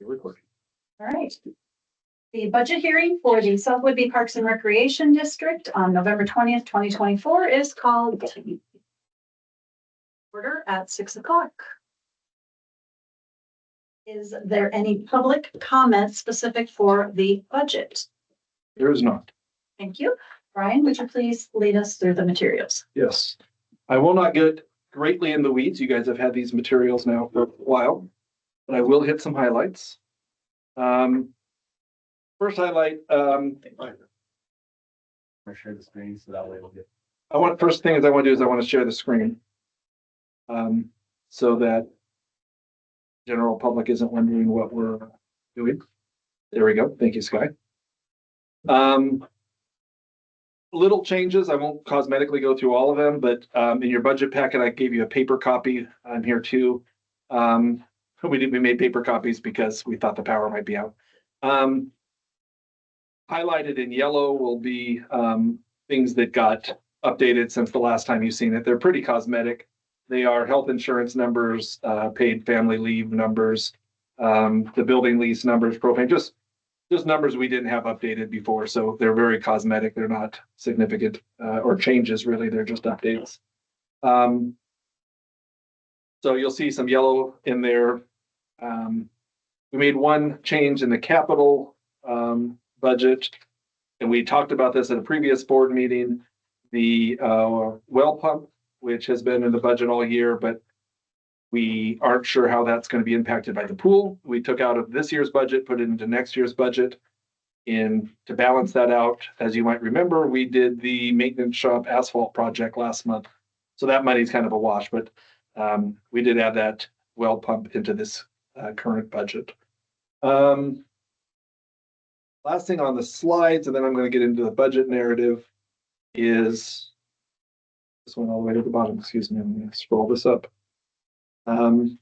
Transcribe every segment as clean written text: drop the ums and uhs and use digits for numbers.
Recording. All right. The budget hearing for the South Whidbey Parks and Recreation District on November 20th, 2024 is called to order at 6 o'clock. Is there any public comment specific for the budget? There is not. Thank you. Brian, would you please lead us through the materials? Yes. I will not get greatly in the weeds. You guys have had these materials now for a while, but I will hit some highlights. First highlight, I share the screen so that way we'll get. first thing is I want to do is I want to share the screen. So that general public isn't wondering what we're doing. There we go. Thank you, Sky. Little changes. I won't cosmetically go through all of them, but in your budget packet, I gave you a paper copy. I'm here too. We made paper copies because we thought the power might be out. Highlighted in yellow will be things that got updated since the last time you've seen it. They're pretty cosmetic. They are health insurance numbers, paid family leave numbers, the building lease numbers, propane, just numbers we didn't have updated before. So they're very cosmetic. They're not significant or changes really. They're just updates. So you'll see some yellow in there. We made one change in the capital budget, and we talked about this at a previous board meeting. The well pump, which has been in the budget all year, but we aren't sure how that's going to be impacted by the pool. We took out of this year's budget, put it into next year's budget. To balance that out, as you might remember, we did the maintenance shop asphalt project last month. So that money's kind of a wash, but we did add that well pump into this current budget. Last thing on the slides, and then I'm going to get into the budget narrative, is this one all the way to the bottom. Excuse me, I'm going to scroll this up. And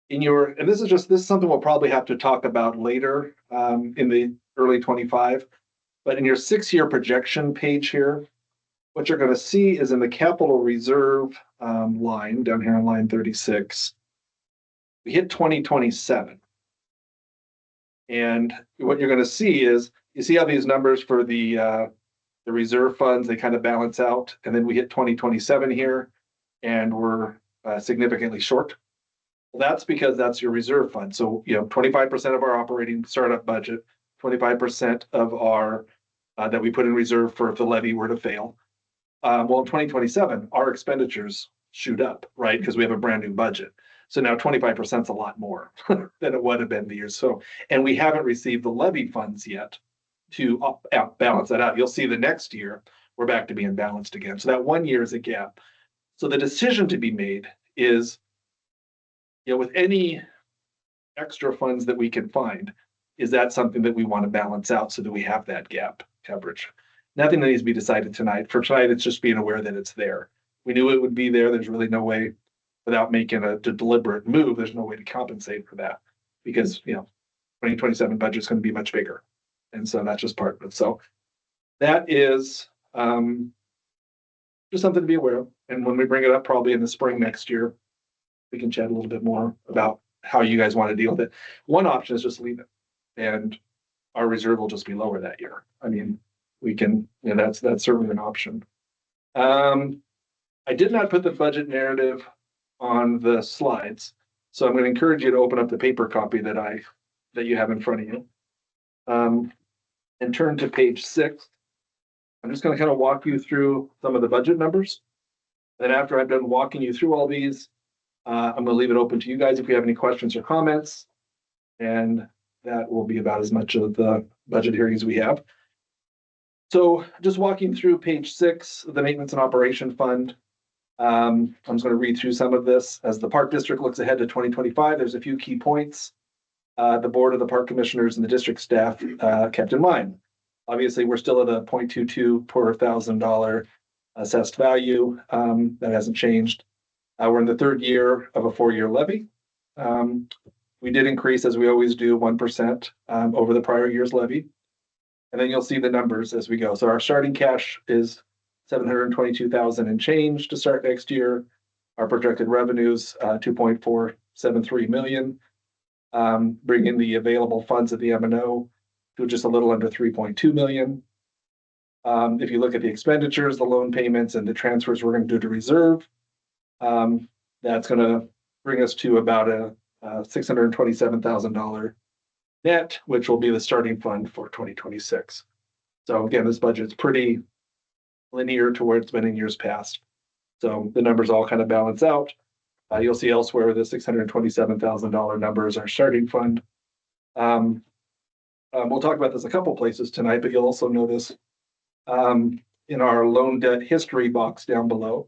this is something we'll probably have to talk about later in the early 25. But in your 6-year projection page here, what you're going to see is in the capital reserve line down here on line 36, we hit 2027. And what you're going to see is, you see how these numbers for the reserve funds, they kind of balance out, and then we hit 2027 here, and we're significantly short. Well, that's because that's your reserve fund. So, 25% of our operating startup budget, 25% of our that we put in reserve for if the levy were to fail. Well, in 2027, our expenditures shoot up, right? Because we have a brand new budget. So now 25% is a lot more than it would have been the years. So, and we haven't received the levy funds yet to balance that out. You'll see the next year, we're back to being balanced again. So that 1 year is a gap. So the decision to be made is, with any extra funds that we can find, is that something that we want to balance out so that we have that gap coverage? Nothing that needs to be decided tonight. For tonight, it's just being aware that it's there. We knew it would be there. There's really no way, without making a deliberate move, there's no way to compensate for that because, 2027 budget is going to be much bigger. And so that's just part of it. So that is just something to be aware of. And when we bring it up, probably in the spring next year, we can chat a little bit more about how you guys want to deal with it. One option is just leave it, and our reserve will just be lower that year. I mean, we can, that's certainly an option. I did not put the budget narrative on the slides, so I'm going to encourage you to open up the paper copy that you have in front of you, and turn to page 6. I'm just going to kind of walk you through some of the budget numbers. Then after I've done walking you through all these, I'm going to leave it open to you guys if you have any questions or comments, and that will be about as much of the budget hearing as we have. So just walking through page 6, the maintenance and operation fund. I'm just going to read through some of this. As the park district looks ahead to 2025, there's a few key points the board of the park commissioners and the district staff kept in mind. Obviously, we're still at a 0.22 per $1,000 assessed value. That hasn't changed. We're in the 3rd year of a 4-year levy. We did increase, as we always do, 1% over the prior year's levy. And then you'll see the numbers as we go. So our starting cash is $722,000 and change to start next year. Our projected revenues, $2.473 million. bringing the available funds at the M&O to just a little under 3.2 million. If you look at the expenditures, the loan payments and the transfers we're going to do to reserve, that's going to bring us to about a $627,000 net, which will be the starting fund for 2026. So again, this budget's pretty linear to where it's been in years past. So the numbers all kind of balance out. You'll see elsewhere the $627,000 number is our starting fund. We'll talk about this a couple places tonight, but you'll also notice in our loan debt history box down below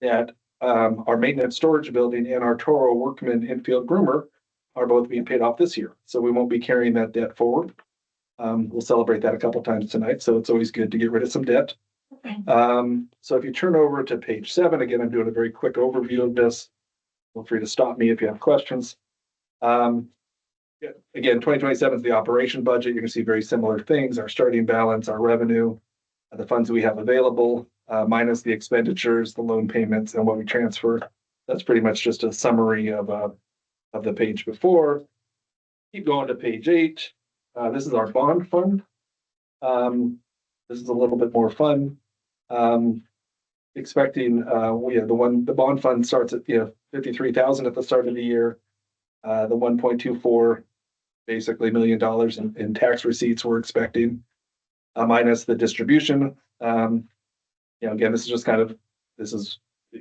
that our maintenance storage building and our Toro Workman infield groomer are both being paid off this year. So we won't be carrying that debt forward. We'll celebrate that a couple times tonight. So it's always good to get rid of some debt. So if you turn over to page 7, again, I'm doing a very quick overview of this. Feel free to stop me if you have questions. Again, 2027 is the operation budget. You're going to see very similar things, our starting balance, our revenue, the funds we have available, minus the expenditures, the loan payments, and what we transfer. That's pretty much just a summary of the page before. Keep going to page 8. This is our bond fund. This is a little bit more fun. Expecting the bond fund starts at $53,000 at the start of the year. The $1.24 basically $1 million in tax receipts we're expecting, minus the distribution. Again, this is just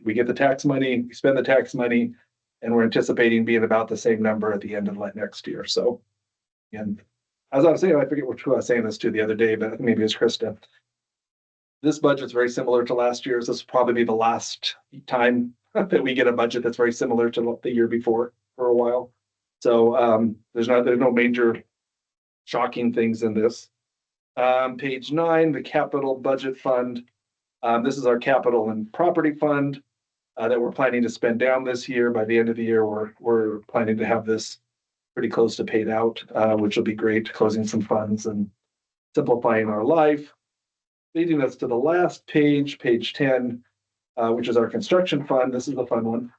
we get the tax money, we spend the tax money, and we're anticipating being about the same number at the end of next year. So, again, as I was saying, I forget who I was saying this to the other day, but maybe it's Krista. This budget's very similar to last year's. This will probably be the last time that we get a budget that's very similar to the year before for a while. So there's no major shocking things in this. Page 9, the capital budget fund. This is our capital and property fund that we're planning to spend down this year. By the end of the year, we're planning to have this pretty close to paid out, which will be great, closing some funds and simplifying our life. Leading us to the last page, page 10, which is our construction fund. This is the fun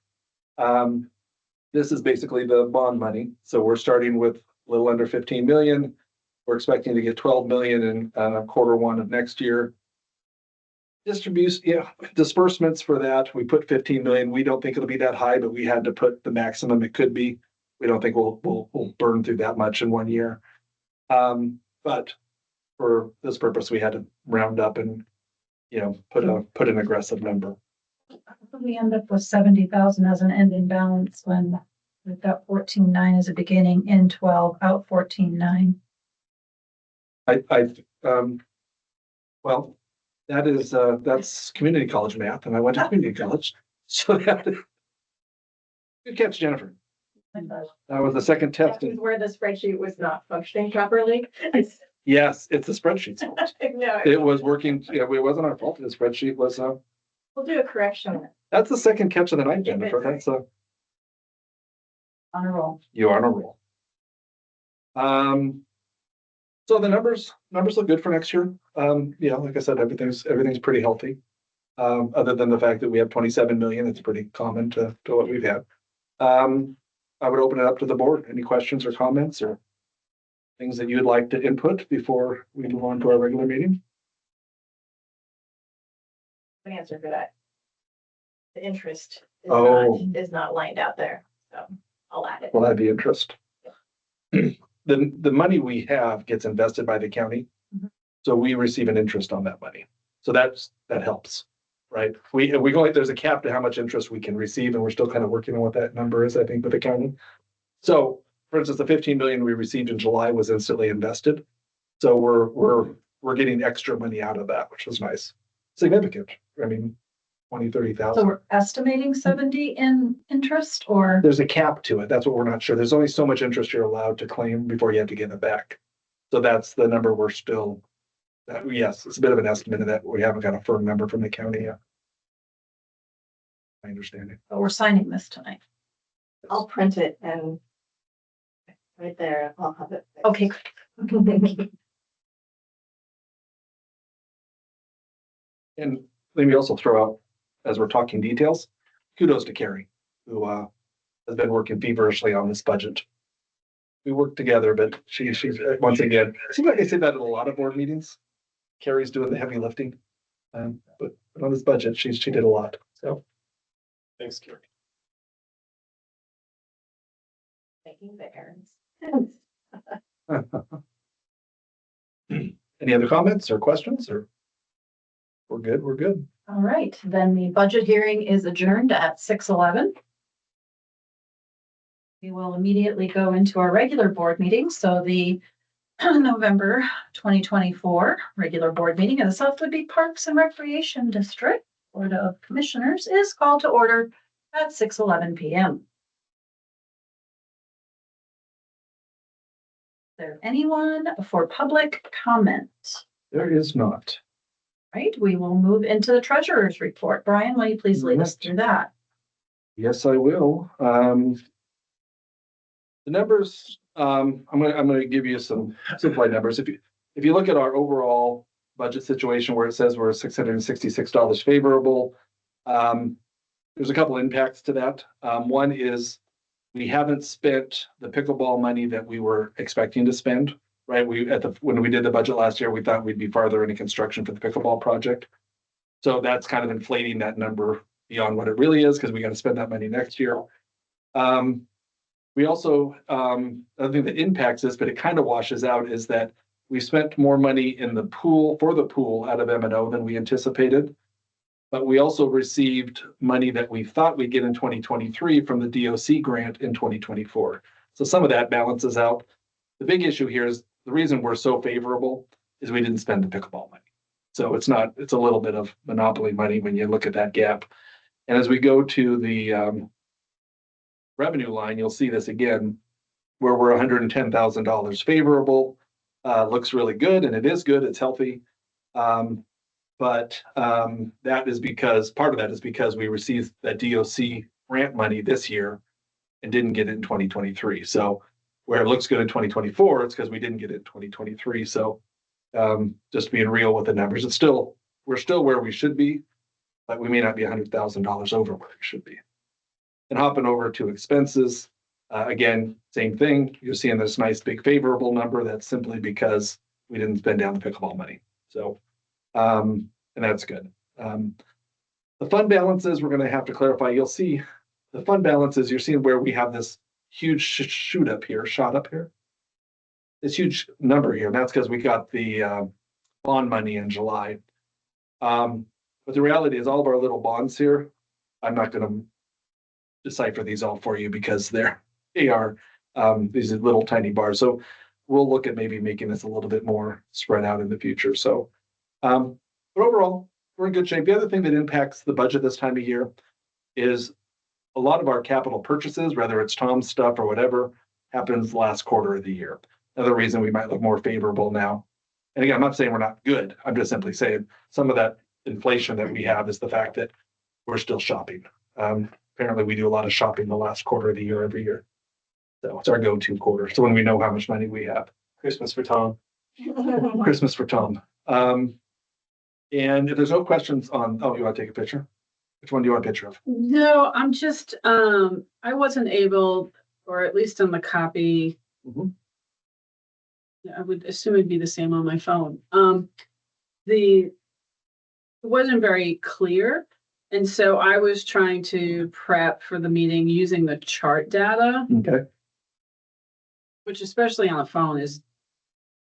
one. This is basically the bond money. So we're starting with a little under 15 million. We're expecting to get 12 million in Q1 of next year. Disbursements for that, we put 15 million. We don't think it'll be that high, but we had to put the maximum it could be. We don't think we'll burn through that much in 1 year. But for this purpose, we had to round up and put an aggressive number. We end up with 70,000 as an ending balance when we've got 14.9 as a beginning, in 12, out 14.9. Well, that's community college math, and I went to community college, so good catch, Jennifer. That was the second test. That was where the spreadsheet was not functioning properly. Yes, it's the spreadsheet's fault. No, It was working. Yeah, it wasn't our fault. The spreadsheet was. we'll do a correction. That's the second catch of the night, Jennifer. That's On a roll. you are on a roll. So the numbers look good for next year. Like I said, everything's pretty healthy. Other than the fact that we have 27 million, it's pretty common to what we've had. I would open it up to the board. Any questions or comments or things that you would like to input before we move on to our regular meeting? The answer for that. The interest is not lined out there, so I'll add it. Well, that'd be interest. The money we have gets invested by the county, so we receive an interest on that money. So that helps, right? There's a cap to how much interest we can receive, and we're still kind of working on what that number is, I think, with the county. So, for instance, the 15 million we received in July was instantly invested. So we're getting extra money out of that, which was nice. Significant. I mean, 20, 30,000. So we're estimating 70 in interest, or? There's a cap to it. That's what we're not sure. There's only so much interest you're allowed to claim before you have to give it back. So that's the number we're still, yes, it's a bit of an estimate of that. We haven't got a firm number from the county yet. I understand it. But we're signing this tonight. I'll print it and right there, I'll have it. Okay. And let me also throw out, as we're talking details, kudos to Carrie, who has been working feverishly on this budget. we work together, but she's once again, it seems like I say that at a lot of board meetings. Carrie's doing the heavy lifting. But on this budget, she did a lot, so. Thanks, Carrie. Taking the errands. Any other comments or questions or? We're good, we're good. All right, then the budget hearing is adjourned at 6:11. We will immediately go into our regular board meeting. So the November 2024 regular board meeting of the South Whidbey Parks and Recreation District Board of Commissioners is called to order at 6:11 p.m. Is there anyone for public comment? There is not. Right, we will move into the treasurer's report. Brian, will you please lead us through that? Yes, I will. The numbers, I'm gonna give you some simplified numbers. If you look at our overall budget situation where it says we're $666 favorable, there's a couple impacts to that. One is we haven't spent the pickleball money that we were expecting to spend, right? When we did the budget last year, we thought we'd be farther into construction for the pickleball project. So that's kind of inflating that number beyond what it really is because we got to spend that money next year. We also, another thing that impacts this, but it kind of washes out, is that we spent more money in the pool, for the pool out of M&O than we anticipated. But we also received money that we thought we'd get in 2023 from the DOC grant in 2024. So some of that balances out. The big issue here is the reason we're so favorable is we didn't spend the pickleball money. So it's a little bit of monopoly money when you look at that gap. And as we go to the revenue line, you'll see this again, where we're $110,000 favorable. Looks really good, and it is good, it's healthy. But that is because, part of that is because we received that DOC grant money this year and didn't get it in 2023. So where it looks good in 2024, it's because we didn't get it in 2023. So just being real with the numbers, we're still where we should be, but we may not be $100,000 over where we should be. And hopping over to expenses, again, same thing. You're seeing this nice big favorable number. That's simply because we didn't spend down the pickleball money. So, and that's good. The fund balances, we're going to have to clarify. You'll see the fund balances, you're seeing where we have this huge shot up here. This huge number here. And that's because we got the bond money in July. But the reality is all of our little bonds here, I'm not going to decipher these all for you because they are these little tiny bars. So we'll look at maybe making this a little bit more spread out in the future. So, but overall, we're in good shape. The other thing that impacts the budget this time of year is a lot of our capital purchases, whether it's Tom's stuff or whatever, happens last quarter of the year. Another reason we might look more favorable now. And again, I'm not saying we're not good. I'm just simply saying some of that inflation that we have is the fact that we're still shopping. Apparently we do a lot of shopping the last quarter of the year every year. So it's our go-to quarter. So when we know how much money we have. Christmas for Tom. Christmas for Tom. And if there's no questions on, you want to take a picture? Which one do you want a picture of? No, I'm just, I wasn't able, or at least on the copy. Mhm. I would assume it'd be the same on my phone. It wasn't very clear. And so I was trying to prep for the meeting using the chart data, Okay. which especially on the phone is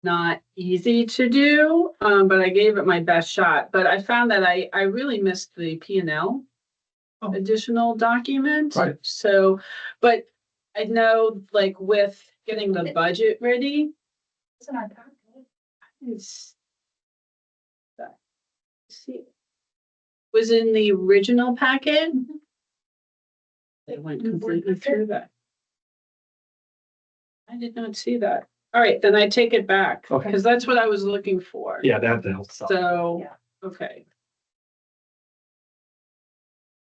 not easy to do. But I gave it my best shot, but I found that I really missed the P&L Oh. additional document. Right. So, but I know like with getting the budget ready, It's in our packet. it's see, was in the original packet. They went completely through that. I did not see that. All right, then I take it back, Okay. because that's what I was looking for. Yeah, that helps. So, Yeah. okay.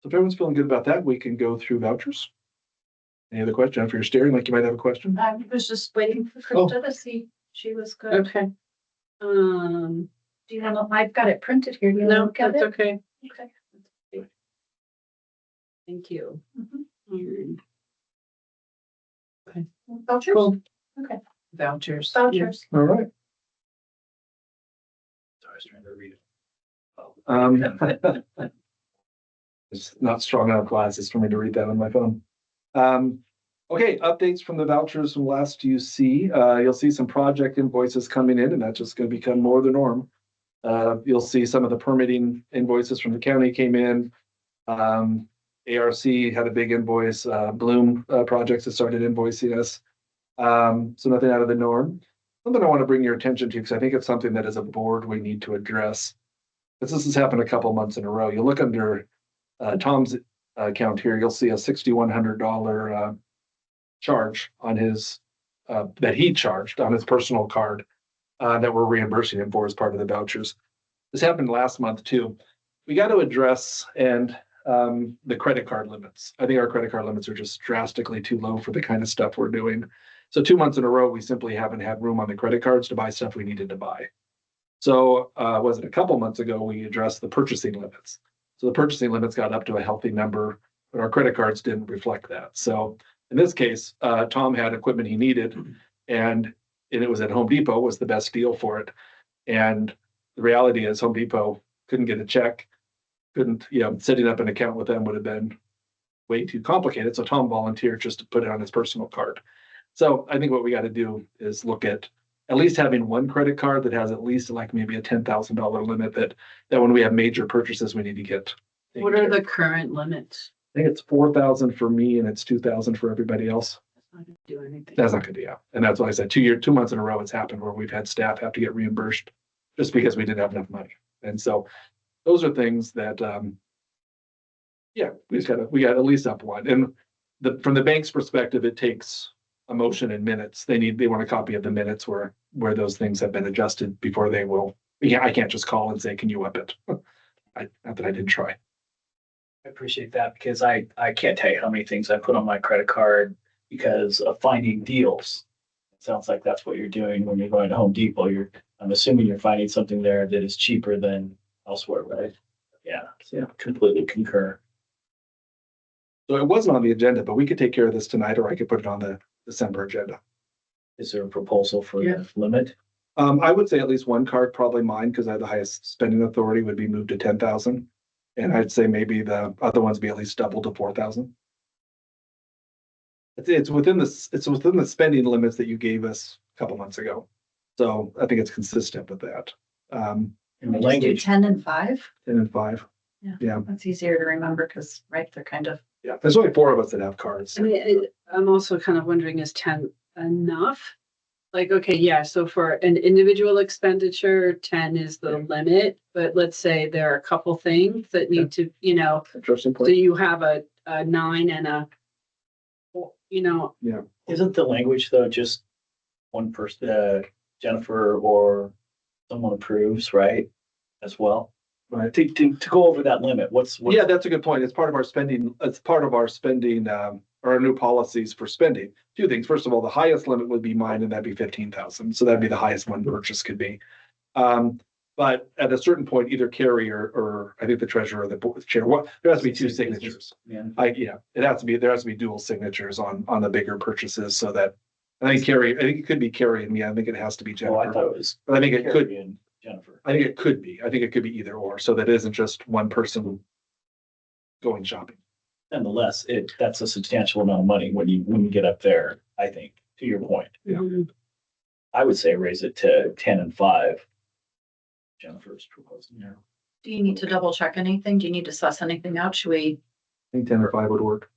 So if everyone's feeling good about that, we can go through vouchers. Any other question? If you're staring like you might have a question. I was just waiting for Krista to see she was good. Okay. Do you want to, I've got it printed here. Do you want to No, look at that's it? okay. Okay. Thank you. Mhm. Mm, Vouchers? Cool. Vouchers. Vouchers. All right. I was trying to read it. It's not strong enough glasses for me to read that on my phone. Okay, updates from the vouchers from last you see. You'll see some project invoices coming in, and that's just going to become more the norm. You'll see some of the permitting invoices from the county came in. ARC had a big invoice. Bloom Projects has started invoicing us. So nothing out of the norm. Something I want to bring your attention to, because I think it's something that as a board we need to address. This has happened a couple months in a row. You look under Tom's account here, you'll see a $6,100 charge on his that he charged on his personal card that we're reimbursing him for as part of the vouchers. This happened last month too. We got to address the credit card limits. I think our credit card limits are just drastically too low for the kind of stuff we're doing. So 2 months in a row, we simply haven't had room on the credit cards to buy stuff we needed to buy. So was it a couple months ago, we addressed the purchasing limits. So the purchasing limits got up to a healthy number, but our credit cards didn't reflect that. So in this case, Tom had equipment he needed, and it was at Home Depot was the best deal for it. And the reality is Home Depot couldn't get a check, setting up an account with them would have been way too complicated. So Tom volunteered just to put it on his personal card. So I think what we got to do is look at least having one credit card that has at least like maybe a $10,000 limit that when we have major purchases we need to get. What are the current limits? I think it's 4,000 for me and it's 2,000 for everybody else. That's not gonna do anything. That's not good, yeah. And that's why I said 2 months in a row it's happened where we've had staff have to get reimbursed just because we didn't have enough money. And so those are things that we got at least up one. And from the bank's perspective, it takes a motion in minutes. They want a copy of the minutes where those things have been adjusted before they will. Yeah, I can't just call and say, can you up it? Not that I didn't try. I appreciate that because I can't tell you how many things I put on my credit card because of finding deals. It sounds like that's what you're doing when you're going to Home Depot. I'm assuming you're finding something there that is cheaper than elsewhere, right? Yeah, completely concur. So it wasn't on the agenda, but we could take care of this tonight, or I could put it on the December agenda. Is there a proposal for Yeah. the limit? I would say at least one card, probably mine, because I have the highest spending authority, would be moved to 10,000. And I'd say maybe the other ones be at least double to 4,000. It's within the spending limits that you gave us a couple months ago. So I think it's consistent with that. In the Just do language, 10 and 5. 10 and 5. Yeah. Yeah. That's easier to remember because, right, they're kind of. Yeah. There's only 4 of us that have cards. I mean, I'm also kind of wondering, is 10 enough? Like, okay, yeah, so for an individual expenditure, 10 is the limit, but let's say there are a couple things that need to, Interesting so point. you have a 9 and a, isn't the language though just one person, Jennifer or someone approves, right? As well. Right. To go over that limit, what's Yeah, that's a good point. It's part of our spending. It's part of our spending, or our new policies for spending. Two things. First of all, the highest limit would be mine, and that'd be 15,000. So that'd be the highest one purchase could be. But at a certain point, either Carrie or I think the treasurer or the chair, there has to be 2 signatures. Yeah. There has to be dual signatures on the bigger purchases so that I think it could be Carrie and me. I think it has to be Oh, I Jennifer. thought it was But I think it could, Carrie and Jennifer. I think it could be. I think it could be either or, so that it isn't just one person going shopping. Nonetheless, that's a substantial amount of money when you get up there, I think, to your point. Yeah. I would say raise it to 10 and 5. Jennifer's proposing here. Do you need to double check anything? Do you need to suss anything out? Should we? I think 10 or 5 would work.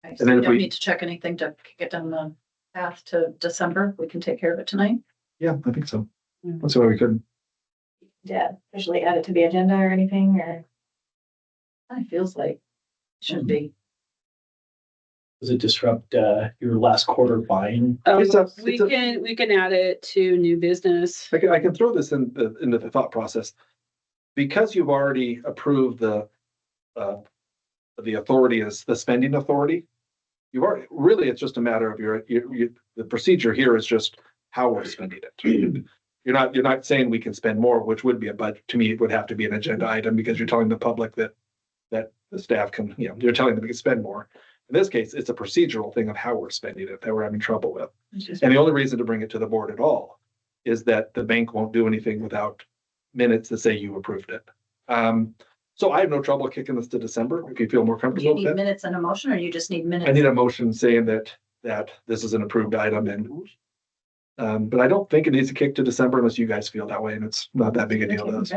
Okay, And so then we if don't we- need to check anything to get down the path to December. We can take care of it tonight. Yeah, I think so. Yeah. That's why we could. Yeah, officially add it to the agenda or anything, or It feels like it should be. Does it disrupt your last quarter buying? We can add it to new business. I can throw this into the thought process. Because you've already approved the authority is the spending authority. You've already, really, it's just a matter of the procedure here is just how we're spending it. You're not saying we can spend more, which would be but to me, it would have to be an agenda item because you're telling the public that the staff can, you're telling them we can spend more. In this case, it's a procedural thing of how we're spending it that we're having trouble with. And the only reason to bring it to the board at all is that the bank won't do anything without minutes that say you approved it. So I have no trouble kicking this to December if you feel more Do you comfortable with need that. minutes and a motion, or you just need I minutes? need a motion saying that this is an approved item and but I don't think it needs to kick to December unless you guys feel that way, and it's not that big a deal to us.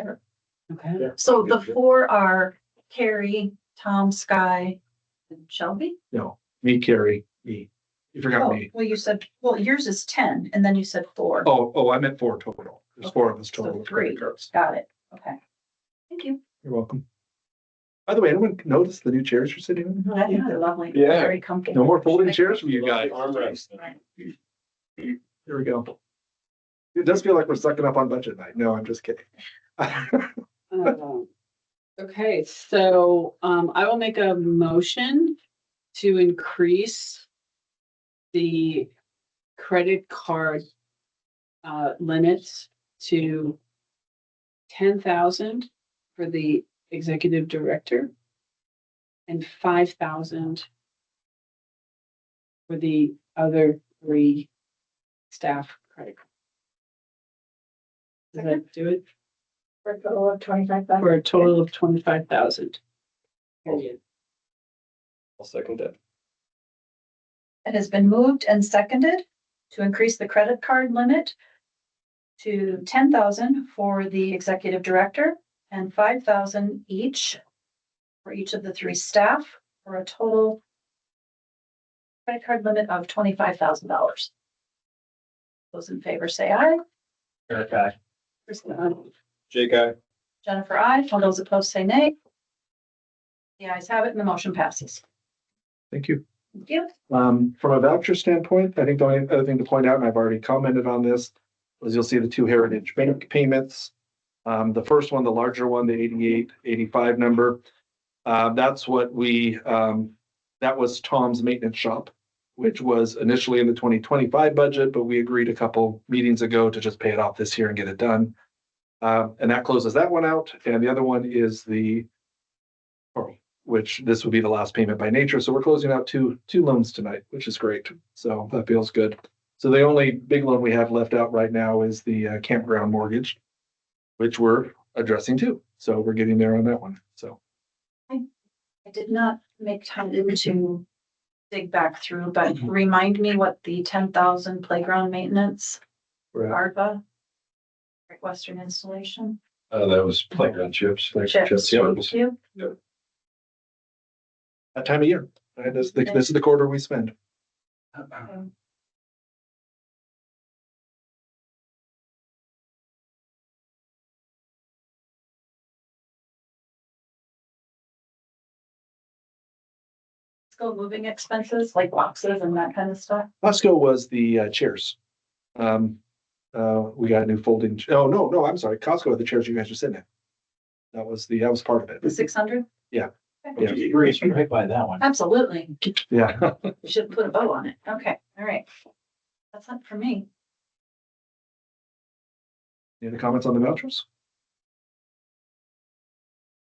Okay. So the four are Carrie, Tom, Sky, and Shelby? No, me, Carrie, me. You forgot me. Well, you said, well, yours is 10, and then you said 4. Oh, I meant 4 total. There's 4 of us So total. with 3. credit cards. Got it. Okay. Thank you. You're welcome. By the way, anyone notice the new chairs you're sitting in? I think they're lovely. Yeah. Very comfortable. No more folding chairs for you guys. Armrest. Here we go. It does feel like we're sucking up on budget night. No, I'm just kidding. Okay, so I will make a motion to increase the credit card limits to 10,000 for the executive director and 5,000 for the other 3 staff credit cards. Does that do it? For a total of 25,000. For a total of 25,000. Period. I'll second that. It has been moved and seconded to increase the credit card limit to 10,000 for the executive director and 5,000 each for each of the 3 staff, for a total credit card limit of $25,000. Those in favor say aye. Eric, aye. Krista, aye. Jake, I. Jennifer, aye. All those opposed say nay. The ayes have it and the motion passes. Thank you. Thank you. From a voucher standpoint, I think the only other thing to point out, and I've already commented on this, was you'll see the 2 Heritage Bank payments. The first one, the larger one, the 8885 number. That's what that was Tom's maintenance shop, which was initially in the 2025 budget, but we agreed a couple meetings ago to just pay it off this year and get it done. And that closes that one out. And the other one is which this will be the last payment by nature. So we're closing out two loans tonight, which is great. So that feels good. So the only big loan we have left out right now is the campground mortgage, which we're addressing too. So we're getting there on that one. So I did not make time to dig back through, but remind me what the 10,000 playground maintenance, we're at ARPA, Great Western installation. That was playground chips. Chips. Yeah. Thank you. that time of year. Right? This is the quarter we spend. Let's go moving expenses like boxes and that kind of stuff. Costco was the chairs. We got a new folding. Oh, no, I'm sorry. Costco had the chairs you guys are sitting in. That was part of The it. 600? Yeah. Okay. You raised me right by that one. Absolutely. Yeah. We should put a bow on it. Okay, all right. That's it for me. Any other comments on the vouchers?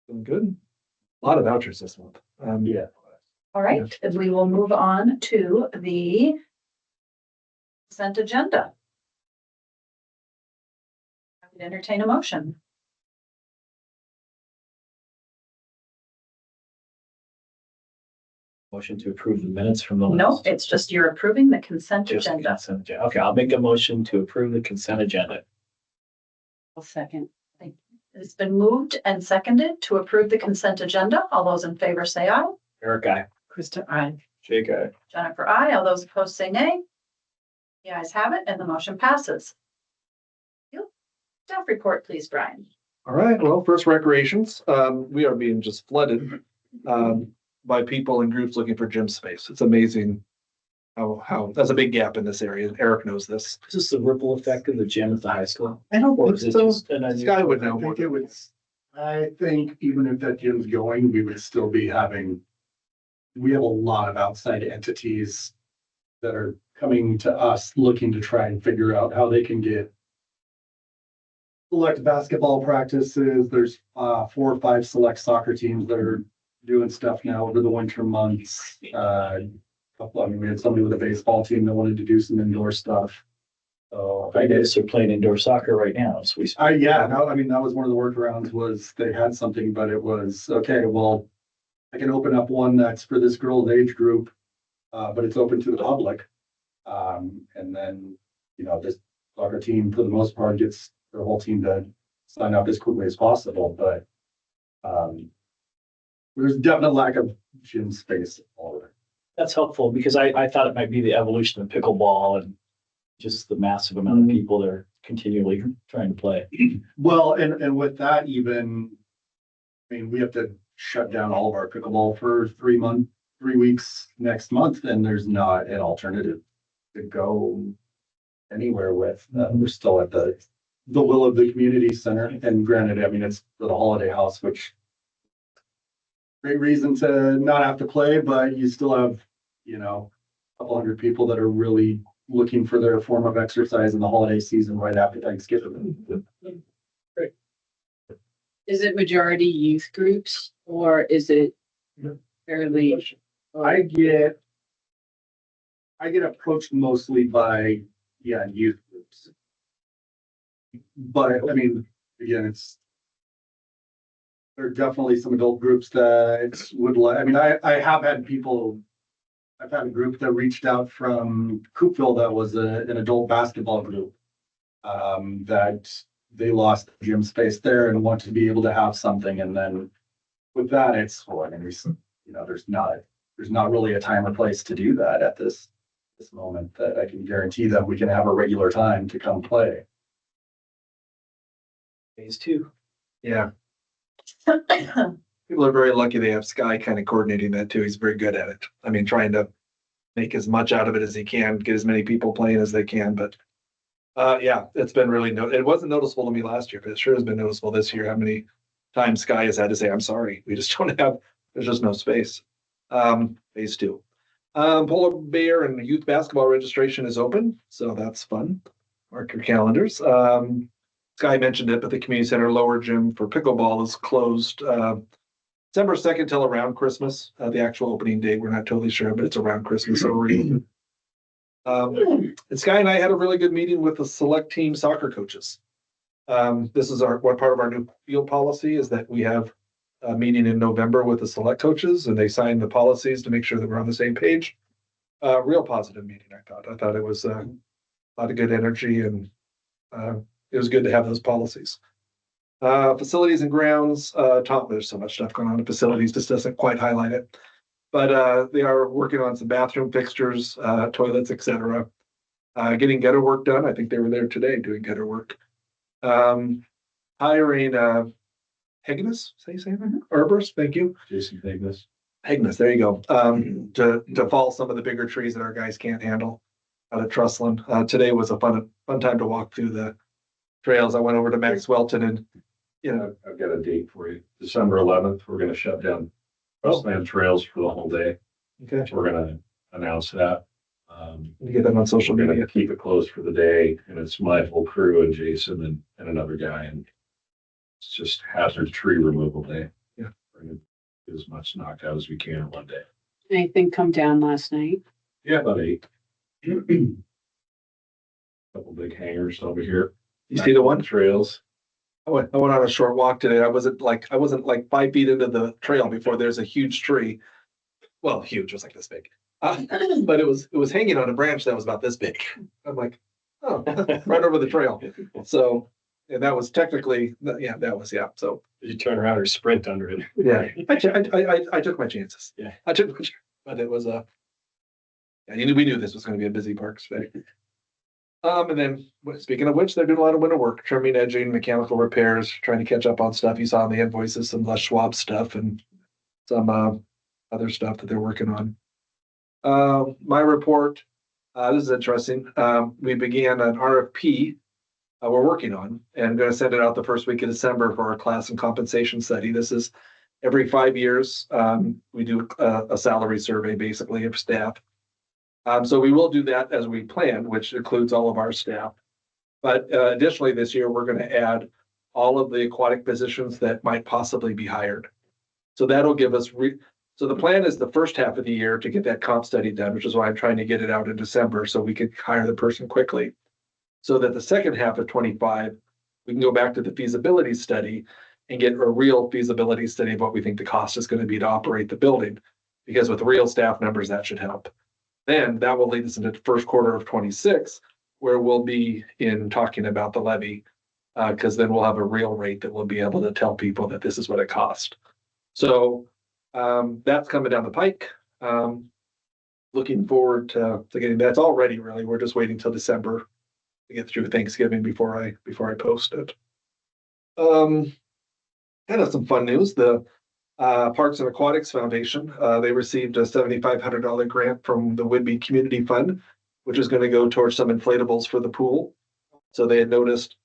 Feeling good. A lot of vouchers this month. Yeah. All right, and we will move on to the consent agenda. I would entertain a motion. Motion to approve the minutes from the. No, last- it's just you're approving the consent Just the agenda. consent agenda. Okay, I'll make a motion to approve the consent agenda. I'll second. It's been moved and seconded to approve the consent agenda. All those in favor say aye. Eric, aye. Krista, aye. Jake, I. Jennifer, aye. All those opposed say nay. The ayes have it and the motion passes. Thank you. Staff report, please, Brian. All right, well, first recreations, we are being just flooded by people and groups looking for gym space. It's amazing how that's a big gap in this area. Eric knows this. Is this the ripple effect of the gym at the high school? I don't Or is it just an This guy would unusual? know. I think even if that gym's going, we would still be having, we have a lot of outside entities that are coming to us looking to try and figure out how they can get select basketball practices. There's 4 or 5 select soccer teams that are doing stuff now over the winter months. We had somebody with a baseball team that wanted to do some indoor stuff. So I guess they're playing indoor soccer right now, so we. yeah, no, I mean, that was one of the workarounds was they had something, but it was, okay, well, I can open up one that's for this girl's age group, but it's open to the public. And then, this soccer team, for the most part, gets their whole team to sign up as quickly as possible, but there's definite lack of gym space all over. That's helpful because I thought it might be the evolution of pickleball and just the massive amount of people that are continually trying to play. Well, and with that even, I mean, we have to shut down all of our pickleball for 3 weeks next month, and there's not an alternative to go anywhere with. We're still at the will of the community center, and granted, I mean, it's for the holiday house, which great reason to not have to play, but you still have, a couple hundred people that are really looking for their form of exercise in the holiday season right after Thanksgiving. Is it majority youth groups or is it fairly? I get approached mostly by, youth groups. But I mean, again, there are definitely some adult groups that would like, I mean, I have had people, I've had a group that reached out from Coopville that was an adult basketball group. That they lost gym space there and want to be able to have something. And then with that, there's not really a time or place to do that at this moment that I can guarantee that we can have a regular time to come play. Phase 2. Yeah. People are very lucky they have Sky kind of coordinating that too. He's very good at it. I mean, trying to make as much out of it as he can, get as many people playing as they can. But yeah, it's been really, it wasn't noticeable to me last year, but it sure has been noticeable this year how many times Sky has had to say, I'm sorry, we just don't have, there's just no space. Phase 2. Polar Bear and youth basketball registration is open, so that's fun. Mark your calendars. Sky mentioned it, but the community center lower gym for pickleball is closed December 2nd till around Christmas. The actual opening date, we're not totally sure, but it's around Christmas. So we're and Sky and I had a really good meeting with the select team soccer coaches. This is one part of our new field policy is that we have a meeting in November with the select coaches, and they sign the policies to make sure that we're on the same page. Real positive meeting, I thought. I thought it was a lot of good energy, and it was good to have those policies. Facilities and grounds, Tom, there's so much stuff going on in facilities, this doesn't quite highlight it. But they are working on some bathroom fixtures, toilets, etc. Getting gutter work done. I think they were there today doing gutter work. Hiring Hegnes, say that? Herbers, thank you. Jason Hegnes. Hegnes, there you go. To fall some of the bigger trees that our guys can't handle out of Trussland. Today was a fun time to walk through the trails. I went over to Max Welton and, I've got a date for you. December 11th, we're going to shut down Trussland trails for the whole day. okay, We're going to announce that. you get that on social We're going media. to keep it closed for the day, and it's my whole crew and Jason and another guy, and it's just hazard tree removal day. Yeah. We're going to get as much knocked out as we can in one day. Anything come down last night? Yeah, about 8. Couple big hangers over here. You see the one? Trails. I went on a short walk today. I wasn't like 5 feet into the trail before there's a huge tree. Well, huge, it was like this big. But it was hanging on a branch that was about this big. I'm like, oh, right over the trail. So, and that was technically, so. Did you turn around or sprint under it? Yeah, I took my chances. Yeah. But it was we knew this was going to be a busy park today. And then speaking of which, they're doing a lot of winter work, trimming, edging, mechanical repairs, trying to catch up on stuff. You saw in the invoices, some Les Schwab stuff and some other stuff that they're working on. My report, this is interesting. We began an RFP we're working on and going to send it out the first week of December for our class and compensation study. This is every 5 years. We do a salary survey basically of staff. So we will do that as we planned, which includes all of our staff. But additionally, this year, we're going to add all of the aquatic positions that might possibly be hired. So that'll give us so the plan is the first half of the year to get that comp study done, which is why I'm trying to get it out in December so we can hire the person quickly. So that the second half of 25, we can go back to the feasibility study and get a real feasibility study of what we think the cost is going to be to operate the building. Because with real staff numbers, that should help. Then that will lead us into the first quarter of 26, where we'll be in talking about the levy. Because then we'll have a real rate that we'll be able to tell people that this is what it cost. So that's coming down the pike. Looking forward to getting that's all ready, really. We're just waiting till December to get through Thanksgiving before I post it. Kind of some fun news. The Parks and Aquatics Foundation, they received a $7,500 grant from the Whidbey Community Fund, which is going to go towards some inflatables for the pool. So they had noticed,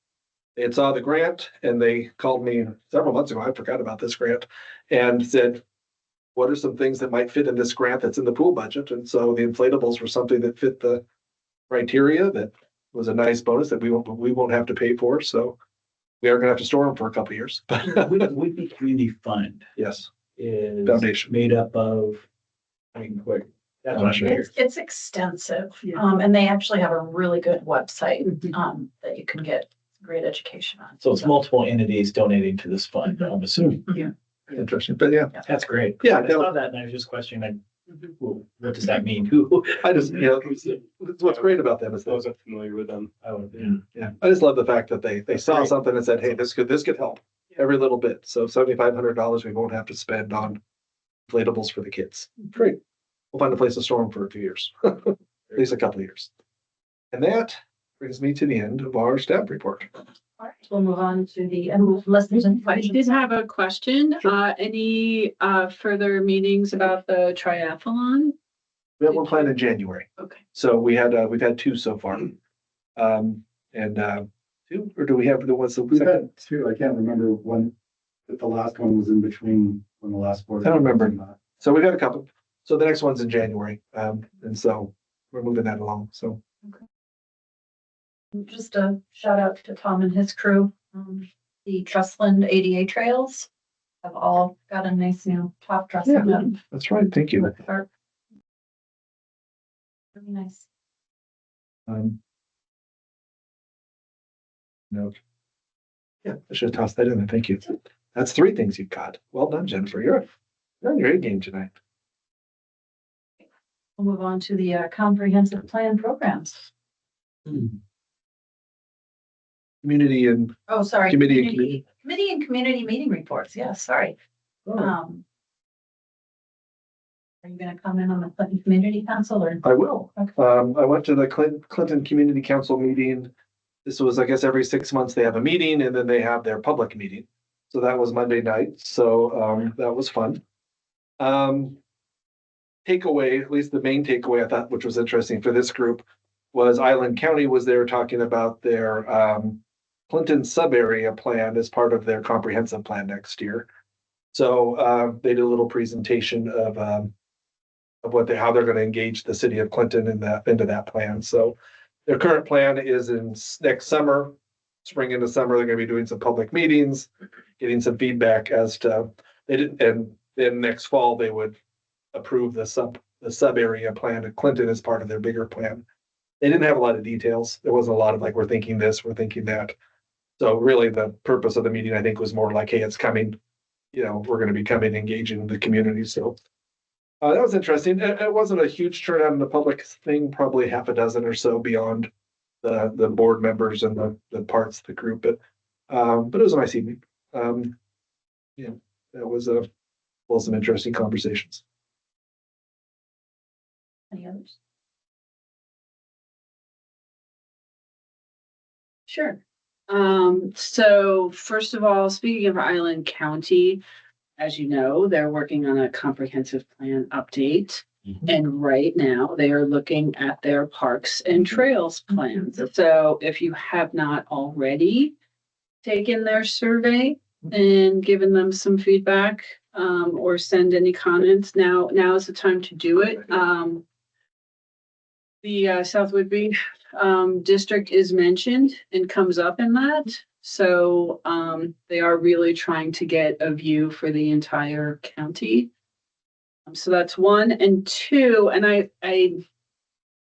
they had saw the grant and they called me several months ago. I forgot about this grant and said, what are some things that might fit in this grant that's in the pool budget? And so the inflatables were something that fit the criteria. That was a nice bonus that we won't have to pay for. So we are going to have to store them for a couple of years. Whidbey Community Fund Yes, is Foundation. made up of, I mean, quick. That's what I'm hearing. It's extensive, and they actually have a really good website, that you can get great education on. So it's multiple entities donating to this fund, I'm assuming. interesting, but yeah, That's great. Yeah, I saw that and I was just questioning, like, well, what does that mean? Who? I just what's great about them is I that wasn't familiar with them. I just love the fact that they saw great. something and said, hey, this could help every little bit. So $7,500 we won't have to spend on inflatables for the kids. Great. We'll find a place to store them for a few years, at least a couple of years. And that brings me to the end of our staff report. All right, we'll move on to the, unless there's any I did questions. have a question. Any further meetings about the triathlon? We have one planned in January. Okay. So we've had two so far. Two, or do we have the ones that We've had two. I can't remember when, but the last one was in between when the last board. I don't remember. So we've had a couple. So the next one's in January. And so we're moving that along. So Just a shout out to Tom and his crew. The Trustland ADA trails have all got a nice new top dress on them. that's right. Thank you. Are really nice. No. Yeah, I should have tossed that in there. Thank you. That's three things you've got. Well done, Jennifer. You're on your A game tonight. We'll move on to the comprehensive plan programs. Community and Oh, sorry. Committee and Committee and community meeting reports. Yes, sorry. Are you gonna comment on the Clinton Community Council or? I will. Okay. I went to the Clinton Community Council meeting. This was, I guess, every 6 months they have a meeting and then they have their public meeting. So that was Monday night. So that was fun. Takeaway, at least the main takeaway I thought, which was interesting for this group, was Island County was there talking about their Clinton sub-area plan as part of their comprehensive plan next year. So they did a little presentation of how they're going to engage the city of Clinton into that plan. So their current plan is in next summer, spring into summer, they're going to be doing some public meetings, getting some feedback as to and then next fall they would approve the sub area plan at Clinton as part of their bigger plan. They didn't have a lot of details. There wasn't a lot of like, we're thinking this, we're thinking that. So really the purpose of the meeting, I think, was more like, hey, it's coming, we're going to be coming, engaging the community. So that was interesting. It wasn't a huge turnout in the public thing, probably half a dozen or so beyond the board members and the parts of the group. But it was a nice evening. That was some interesting conversations. Any others? Sure. So first of all, speaking of Island County, as you know, they're working on a comprehensive plan update. And right now they are looking at their parks and trails plans. So if you have not already taken their survey and given them some feedback, or send any comments, now is the time to do it. The South Whidbey district is mentioned and comes up in that. So they are really trying to get a view for the entire county. So that's one. And two, and I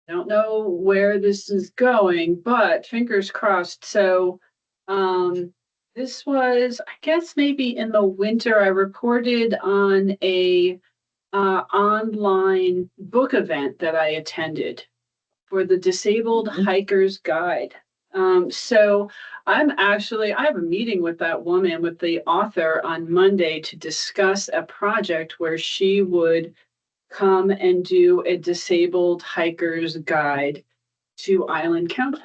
don't know where this is going, but fingers crossed. So this was, I guess maybe in the winter, I reported on a online book event that I attended for the Disabled Hiker's Guide. So I have a meeting with that woman, with the author, on Monday to discuss a project where she would come and do a disabled hiker's guide to Island County.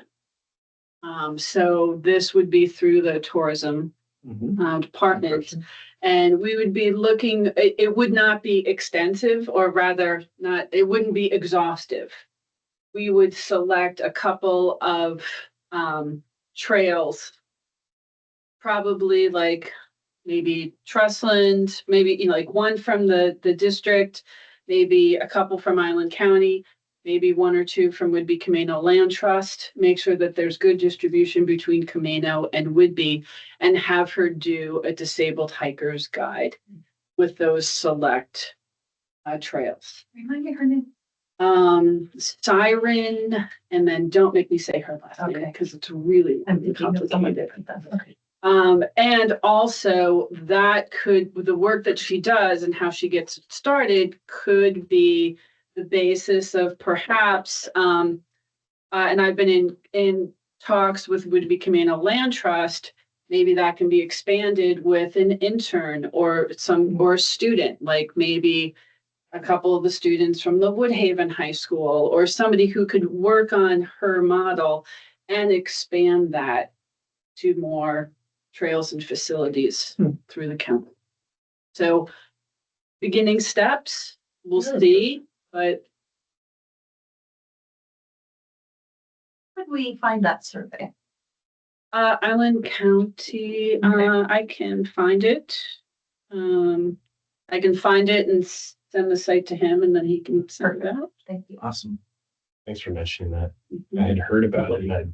So this would be through the tourism department. And we would be looking, it would not be extensive, or rather not, it wouldn't be exhaustive. We would select a couple of trails, probably like maybe Trussland, maybe, like one from the district, maybe a couple from Island County, maybe one or two from Whidbey Camano Land Trust, make sure that there's good distribution between Camano and Whidbey, and have her do a disabled hiker's guide with those select trails. Remind me her name. Siren, and then don't make me say her last name Okay. because it's really I'm thinking of someone complicated. different then. Okay. And also the work that she does and how she gets it started could be the basis of perhaps, and I've been in talks with Whidbey Camano Land Trust, maybe that can be expanded with an intern or a student, like maybe a couple of the students from the Woodhaven High School, or somebody who could work on her model and expand that to more trails and facilities through the county. So beginning steps, we'll see, but Where would we find that survey? Island County, I can find it. I can find it and send the site to him, and then he can send it out. Thank you. Awesome. Thanks for mentioning that. I had heard about it and I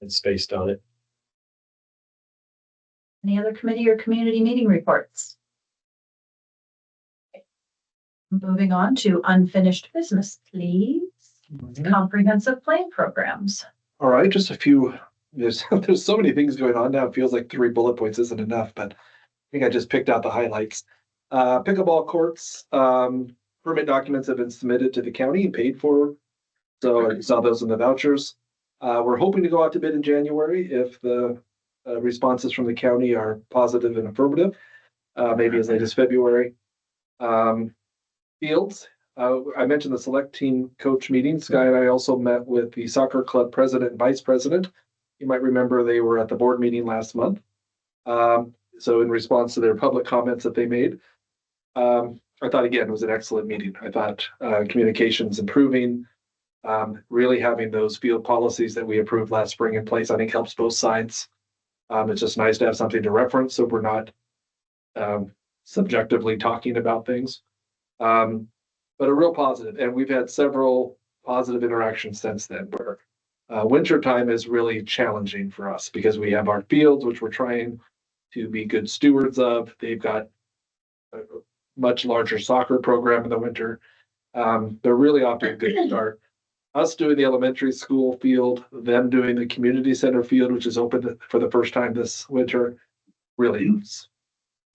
had spaced on it. Any other committee or community meeting reports? Moving on to unfinished business, please. Comprehensive plan programs. All right, just a few, there's so many things going on now. It feels like 3 bullet points isn't enough, but I think I just picked out the highlights. Pickleball courts, permit documents have been submitted to the county and paid for. So I saw those in the vouchers. We're hoping to go out to bid in January if the responses from the county are positive and affirmative, maybe as late as February. Fields, I mentioned the select team coach meeting. Sky and I also met with the soccer club president and vice president. You might remember they were at the board meeting last month. So in response to their public comments that they made, I thought again it was an excellent meeting. I thought communications improving, really having those field policies that we approved last spring in place, I think helps both sides. It's just nice to have something to reference so we're not subjectively talking about things. But a real positive, and we've had several positive interactions since then where winter time is really challenging for us because we have our fields, which we're trying to be good stewards of. They've got a much larger soccer program in the winter. They're really off to a good start. Us doing the elementary school field, them doing the community center field, which is open for the first time this winter, really helps.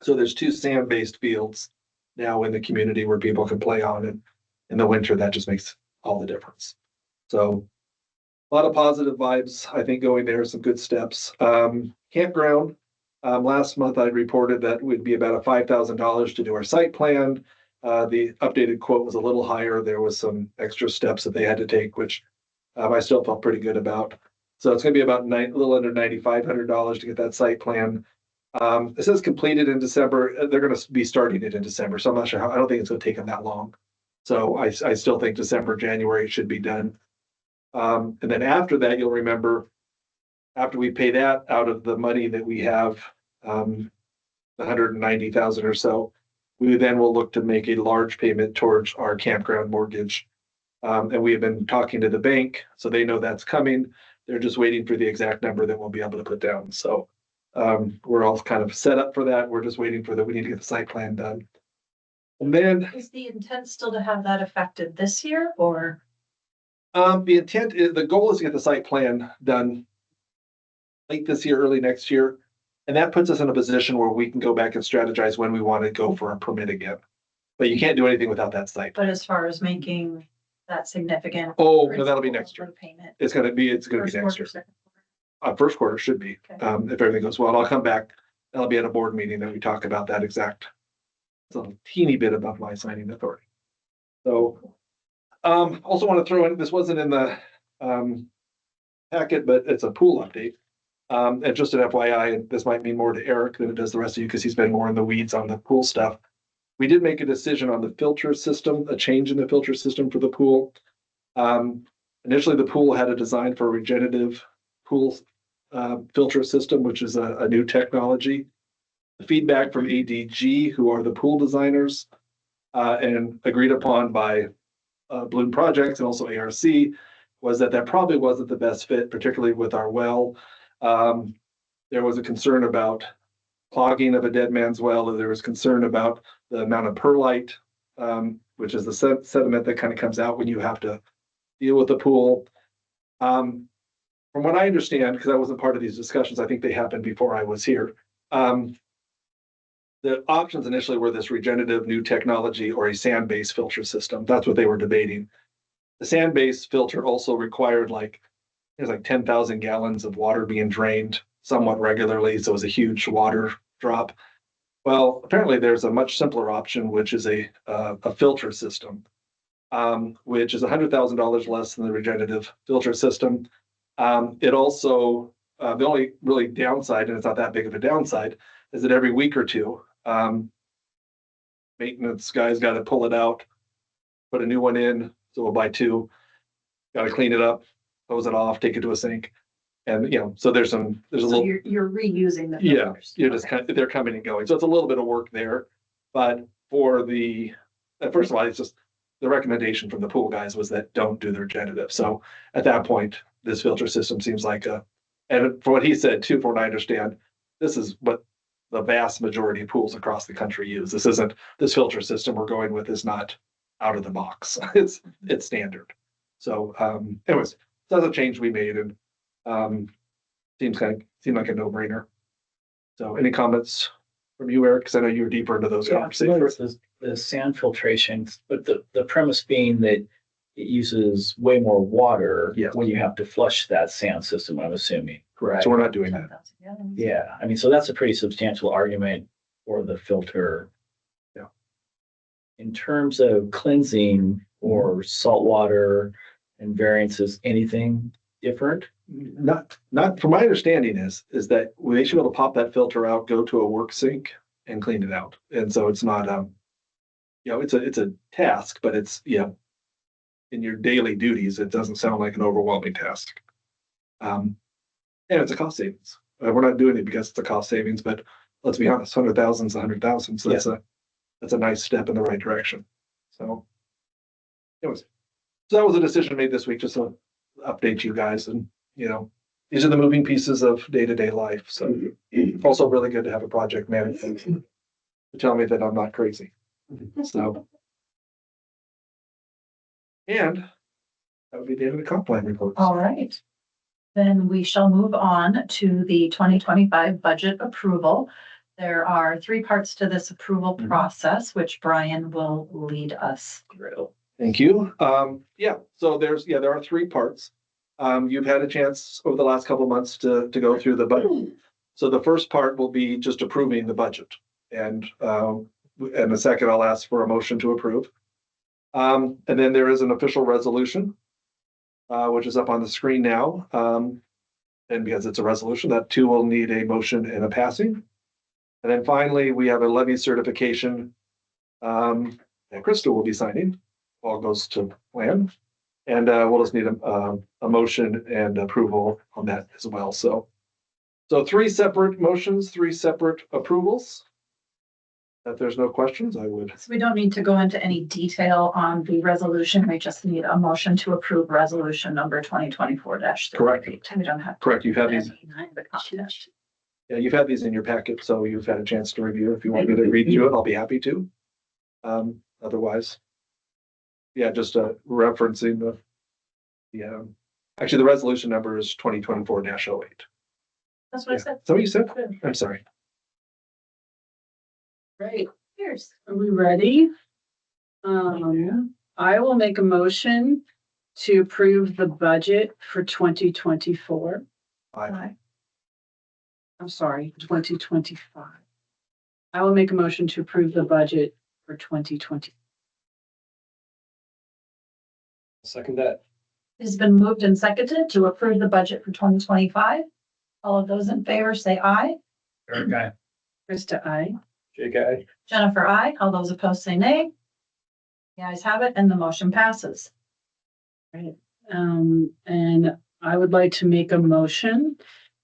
So there's 2 sand-based fields now in the community where people can play on, and in the winter, that just makes all the difference. So a lot of positive vibes, I think, going there, some good steps. Campground, last month I reported that would be about $5,000 to do our site plan. The updated quote was a little higher. There was some extra steps that they had to take, which I still felt pretty good about. So it's going to be about a little under $9,500 to get that site plan. It says completed in December. They're going to be starting it in December. So I'm not sure how, I don't think it's going to take them that long. So I still think December, January it should be done. And then after that, you'll remember, after we pay that out of the money that we have, the 190,000 or so, we then will look to make a large payment towards our campground mortgage. And we have been talking to the bank, so they know that's coming. They're just waiting for the exact number that we'll be able to put down. So we're all kind of set up for that. We're just waiting for we need to get the site plan done. And then Is the intent still to have that affected this year or? the intent is, the goal is to get the site plan done late this year, early next year. And that puts us in a position where we can go back and strategize when we want to go for a permit again. But you can't do anything without that site. But as far as making that significant. Oh, no, that'll be next year. Payment. It's gonna be First next quarter, year. second First quarter should be, Okay. if everything goes well. I'll come back. That'll be at a board meeting that we talk about that exact. It's a teeny bit above my signing authority. So, also want to throw in, this wasn't in the, packet, but it's a pool update. And just an FYI, and this might mean more to Eric than it does the rest of you, because he's been more in the weeds on the pool stuff. We did make a decision on the filter system, a change in the filter system for the pool. Initially, the pool had a design for a regenerative pool filter system, which is a new technology. The feedback from ADG, who are the pool designers, and agreed upon by Bloom Projects and also ARC, was that probably wasn't the best fit, particularly with our well. There was a concern about clogging of a dead man's well, and there was concern about the amount of perlite, which is the sediment that kind of comes out when you have to deal with the pool. From what I understand, because I wasn't part of these discussions, I think they happened before I was here. The options initially were this regenerative new technology or a sand-based filter system. That's what they were debating. The sand-based filter also required there's 10,000 gallons of water being drained somewhat regularly. So it was a huge water drop. Well, apparently there's a much simpler option, which is a filter system, which is $100,000 less than the regenerative filter system. It also, the only really downside, and it's not that big of a downside, is that every week or two, maintenance guys got to pull it out, put a new one in. So we'll buy two, got to clean it up, hose it off, take it to a sink. And, so there's a So little, you're reusing the yeah, filters. you're just they're coming and going. So it's a little bit of work there. But for first of all, it's just the recommendation from the pool guys was that don't do the regenerative. So at that point, this filter system seems like and for what he said too, from what I understand, this is what the vast majority of pools across the country use. This filter system we're going with is not out of the box. It's standard. So anyways, so that's a change we made, and seemed like a no-brainer. So any comments from you, Eric? Because I know you're deeper into those conversations. The sand filtration, but the premise being that it uses way more water Yes. when you have to flush that sand system, I'm assuming. Correct. So we're not doing that. 10,000 gallons. Yeah, I mean, so that's a pretty substantial argument for the filter. Yeah. In terms of cleansing or saltwater and variances, anything different? Not from my understanding is that they should be able to pop that filter out, go to a work sink and clean it out. And so it's not, it's a task, but it's, in your daily duties, it doesn't sound like an overwhelming task. And it's a cost savings. We're not doing it because it's a cost savings, but let's be honest, 100,000 is 100,000. So that's a nice step in the right direction. So anyways, so that was a decision made this week, just to update you guys. And, these are the moving pieces of day-to-day life. So also really good to have a project manager to tell me that I'm not crazy. So. And that would be the end of the comp plan report. All right. Then we shall move on to the 2025 budget approval. There are 3 parts to this approval process, which Brian will lead us through. Thank you. So there are 3 parts. You've had a chance over the last couple of months to go through the budget. So the first part will be just approving the budget. And the second, I'll ask for a motion to approve. And then there is an official resolution, which is up on the screen now. And because it's a resolution, that too will need a motion and a passing. And then finally, we have a levy certification that Krista will be signing. All goes to plan. And we'll just need a motion and approval on that as well. So 3 separate motions, 3 separate approvals. If there's no questions, I would. So we don't need to go into any detail on the resolution. We just need a motion to approve resolution number 2024-. Correct. We don't have. Correct, you've had these, The content. yeah, you've had these in your packet, so you've had a chance to review. If you want me to read through it, I'll be happy to. Otherwise, yeah, just referencing actually, the resolution number is 2024-08. That's what I said. Is that what you said? I'm sorry. Right, Here's. are we ready? I will make a motion to approve the budget for 2024. Aye. I'm sorry, 2025. I will make a motion to approve the budget for 2020. Second that. It's been moved and seconded to approve the budget for 2025. All of those in favor say aye. Eric, I. Krista, I. Jake, I. Jennifer, aye. All those opposed say nay. The ayes have it and the motion passes. And I would like to make a motion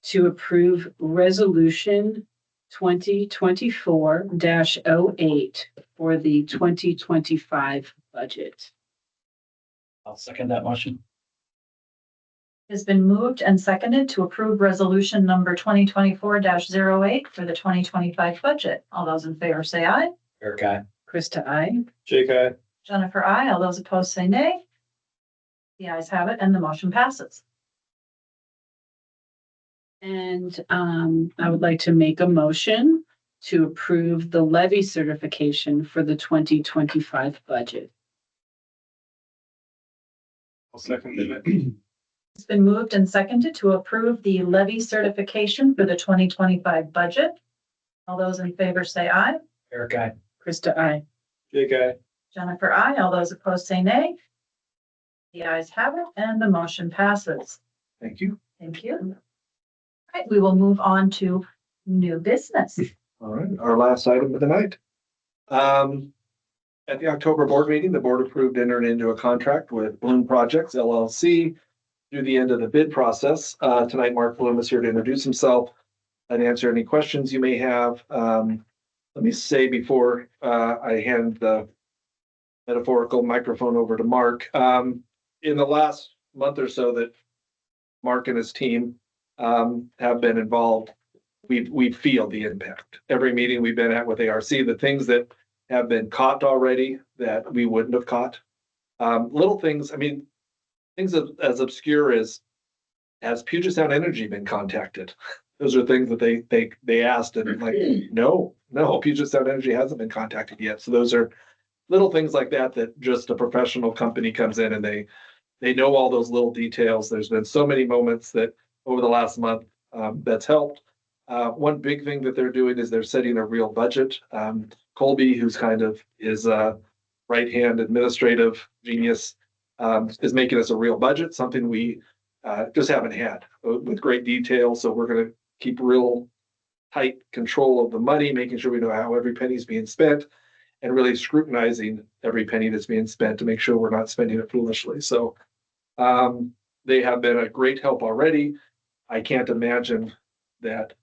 to approve resolution 2024-08 for the 2025 budget. I'll second that motion. It's been moved and seconded to approve resolution number 2024-08 for the 2025 budget. All those in favor say aye. Eric, I. Krista, I. Jake, I. Jennifer, aye. All those opposed say nay. The ayes have it and the motion passes. And I would like to make a motion to approve the levy certification for the 2025 budget. I'll second that. It's been moved and seconded to approve the levy certification for the 2025 budget. All those in favor say aye. Eric, I. Krista, I. Jake, I. Jennifer, aye. All those opposed say nay. The ayes have it and the motion passes. Thank you. Thank you. All right, we will move on to new business. All right, our last item of the night. At the October board meeting, the board approved entering into a contract with Bloom Projects LLC through the end of the bid process. Tonight, Mark Bloom is here to introduce himself and answer any questions you may have. Let me say before I hand the metaphorical microphone over to Mark, in the last month or so that Mark and his team have been involved, we feel the impact. Every meeting we've been at with ARC, the things that have been caught already that we wouldn't have caught. Little things, I mean, things as obscure as has Puget Sound Energy been contacted? Those are things that they asked and like, no, Puget Sound Energy hasn't been contacted yet. So those are little things like that just a professional company comes in and they know all those little details. There's been so many moments that over the last month that's helped. One big thing that they're doing is they're setting a real budget. Colby, who's kind of is a right-hand administrative genius, is making us a real budget, something we just haven't had with great detail. So we're going to keep real tight control of the money, making sure we know how every penny is being spent and really scrutinizing every penny that's being spent to make sure we're not spending it foolishly. So they have been a great help already. I can't imagine that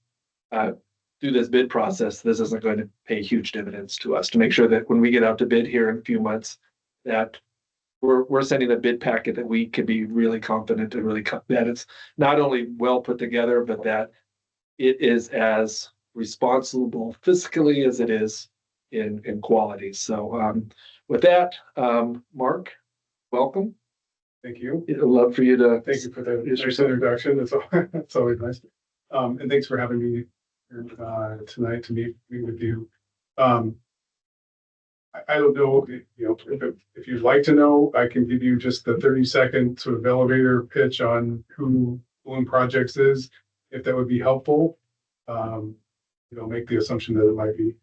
through this bid process, this isn't going to pay huge dividends to us to make sure that when we get out to bid here in a few months, that we're sending a bid packet that we can be really confident and really that it's not only well put together, but that it is as responsible fiscally as it is in quality. So with that, Mark, welcome. Thank you. I'd love for you to. Thank you for the nice introduction. It's always nice. And thanks for having me here tonight to meet with you. I don't know, if you'd like to know, I can give you just the 30-second sort of elevator pitch on who Bloom Projects is, if that would be helpful. Make the assumption that it might be.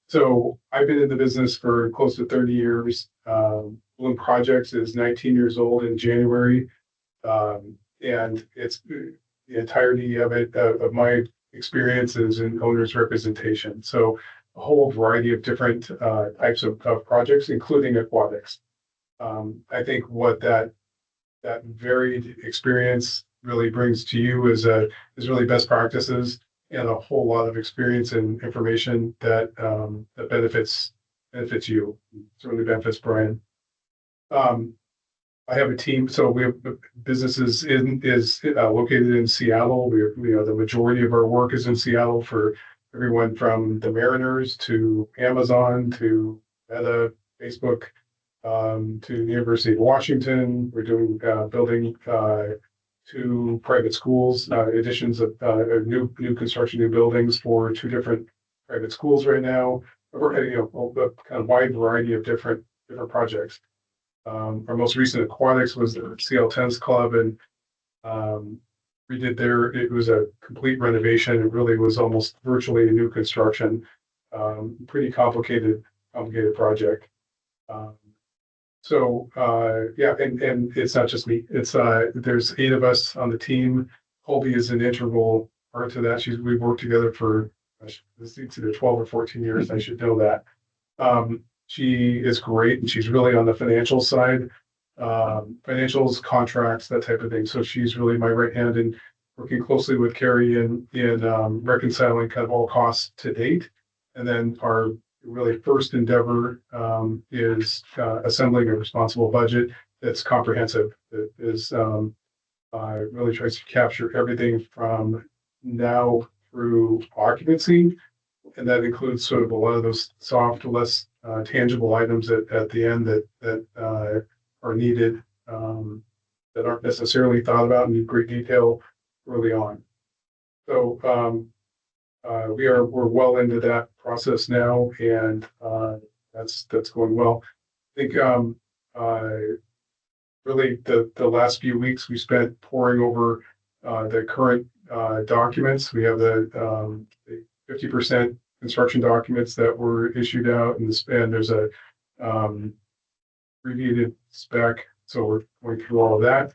So I've been in the business for close to 30 years. Bloom Projects is 19 years old in January. And it's the entirety of it, of my experiences in owner's representation. So a whole variety of different types of projects, including aquatics. I think what that varied experience really brings to you is really best practices and a whole lot of experience and information that, that benefits you, certainly benefits Brian. I have a team, so we have businesses located in Seattle. The majority of our work is in Seattle for everyone from the Mariners to Amazon to Meta, Facebook, to the University of Washington. We're doing building two private schools, additions of new construction, new buildings for two different private schools right now. We're a kind of wide variety of different projects. Our most recent aquatics was the CL Tennis Club, and we did there. It was a complete renovation. It really was almost virtually a new construction. Pretty complicated project. Yeah, and it's not just me. It's there's 8 of us on the team. Colby is an integral part to that. We've worked together for it's either 12 or 14 years. I should know that. She is great, and she's really on the financial side, financials, contracts, that type of thing. So she's really my right hand in working closely with Carrie in reconciling kind of all costs to date. And then our really first endeavor is assembling a responsible budget that's comprehensive, that is really tries to capture everything from now through occupancy. And that includes sort of a lot of those soft, less tangible items at the end that are needed, that aren't necessarily thought about in great detail early on. So we're well into that process now, and that's going well. I think really the last few weeks we spent poring over the current documents. We have the 50% construction documents that were issued out, and there's a reviewed spec. So we're going through all of that.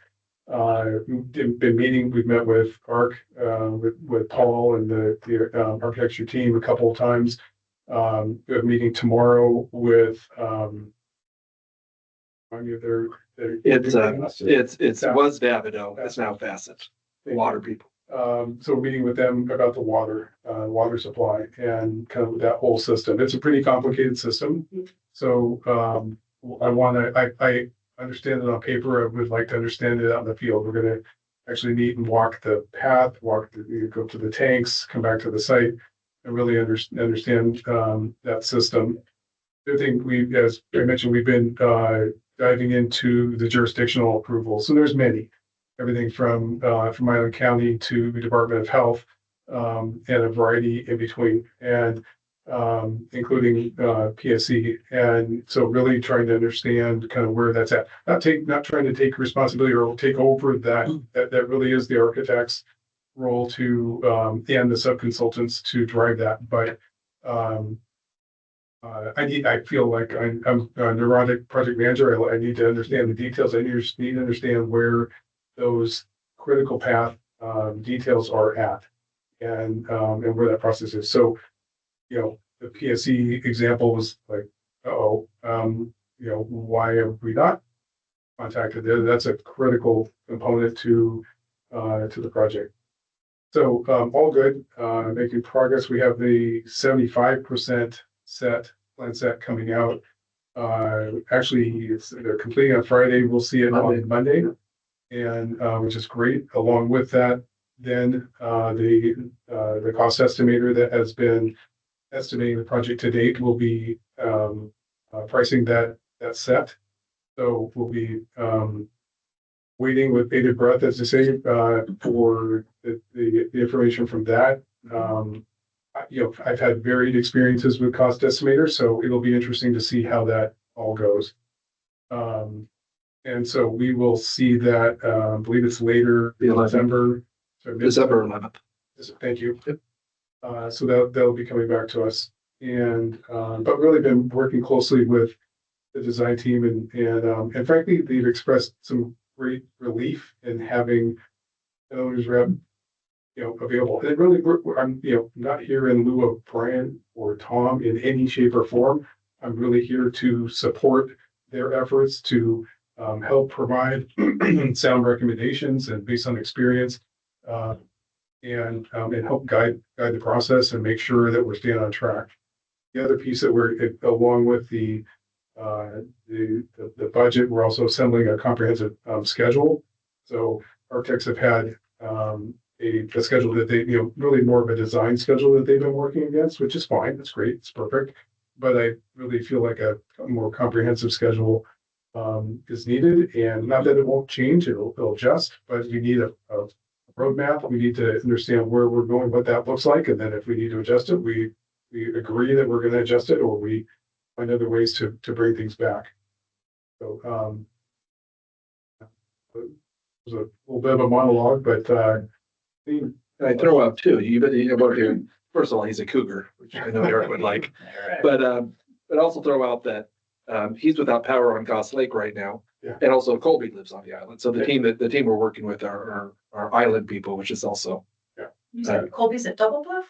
We've met with ARC, with Paul and the architecture team a couple of times. We have a meeting tomorrow with It's was Davido, it's now Facet, the water people. So we're meeting with them about the water supply and kind of that whole system. It's a pretty complicated system. So I understand it on paper. I would like to understand it out in the field. We're going to actually meet and walk the path, go to the tanks, come back to the site, and really understand that system. The other thing, as I mentioned, we've been diving into the jurisdictional approvals. So there's many. Everything from Island County to the Department of Health, and a variety in between, and including PSC. And so really trying to understand kind of where that's at. Not trying to take responsibility or take over that really is the architect's role to and the subconsultants to drive that. But I feel like I'm a neurotic project manager. I need to understand the details. I need to understand where those critical path details are at, and where that process is. So, the PSC example was like, why have we not contacted them? That's a critical component to the project. So all good, making progress. We have the 75% plan set coming out. Actually, they're completing on Friday. We'll see it on Monday. And which is great. Along with that, then the cost estimator that has been estimating the project to date will be pricing that set. So we'll be waiting with bated breath, as they say, for the information from that. I've had varied experiences with cost estimators, so it'll be interesting to see how that all goes. And so we will see that, I believe it's later in December. December 11th. Thank you. So that'll be coming back to us. And, but really been working closely with the design team and frankly, they've expressed some great relief in having an owner's rep, available. And really, I'm, not here in lieu of Brian or Tom in any shape or form. I'm really here to support their efforts to help provide sound recommendations and based on experience, and help guide the process and make sure that we're staying on track. The other piece that along with the budget, we're also assembling a comprehensive schedule. So architects have had a schedule that they, really more of a design schedule that they've been working against, which is fine. That's great. It's perfect. But I really feel like a more comprehensive schedule is needed, and not that it won't change, it'll adjust, but we need a roadmap. We need to understand where we're going, what that looks like, and then if we need to adjust it, we agree that we're going to adjust it, or we find other ways to bring things back. So it was a little bit of a monologue, but I throw out too, first of all, he's a cougar, which I know Eric would like, but also throw out that he's without power on Goss Lake right now. Yeah. And also Colby lives on the island. So the team we're working with are island people, which is also. You said Colby's at Double Bluff?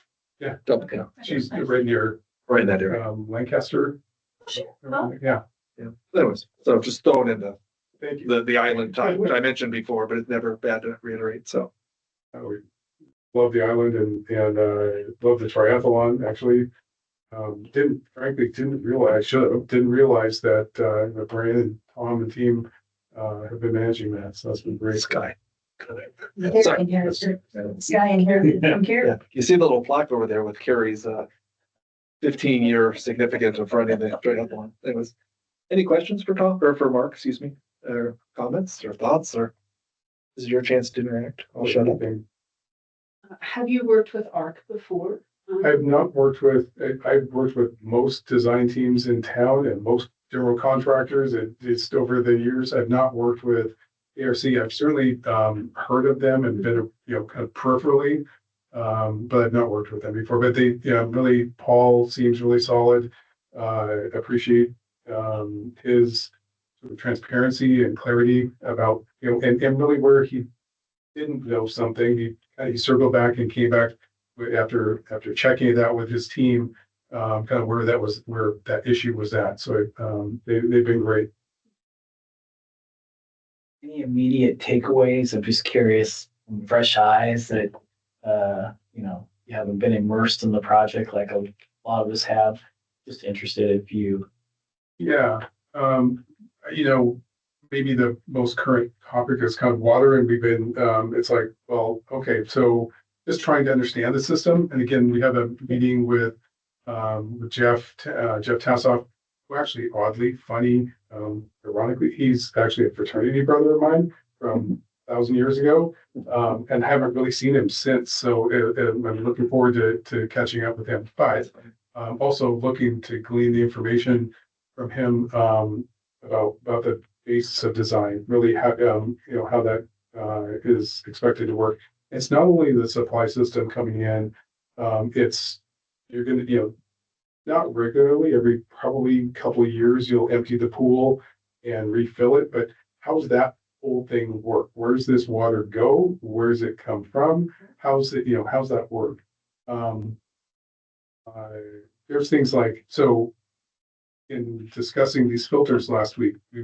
Double, yeah, she's right near right in that area. Lancaster. Oh. Yeah. Yeah. Anyways, so just throwing in Thank you. the island time, which I mentioned before, but it's never bad to reiterate. So. We love the island and love the triathlon. Actually, didn't realize that Brian and Tom and team have been managing that. So that's been great. Sky. Sky in here from here. Yeah. You see the little plaque over there with Carrie's 15-year significance in front of the triathlon. Any questions for Tom or for Mark, excuse me, or comments or thoughts, or this is your chance to interact? I'll shut up. Have you worked with ARC before? I've not worked with, I've worked with most design teams in town and most general contractors. It's over the years. I've not worked with ARC. I've certainly heard of them and been, kind of peripherally, but I've not worked with them before. But they, really, Paul seems really solid. Appreciate his sort of transparency and clarity about, and really where he didn't know something, he circled back and came back after checking it out with his team, kind of where that issue was at. So they've been great. Any immediate takeaways? I'm just curious, fresh eyes that, you haven't been immersed in the project like a lot of us have. Just interested if you. Yeah. Maybe the most current topic is kind of water, and we've been, it's like, well, okay, so just trying to understand the system. And again, we have a meeting with Jeff Tassoff, who actually oddly funny, ironically, he's actually a fraternity brother of mine from 1,000 years ago, and haven't really seen him since. So I'm looking forward to catching up with him. But also looking to glean the information from him about the basis of design, really how that is expected to work. It's not only the supply system coming in, you're going to, not regularly, every probably couple of years, you'll empty the pool and refill it. But how's that whole thing work? Where's this water go? Where's it come from? How's that work? There's things like, so in discussing these filters last week, we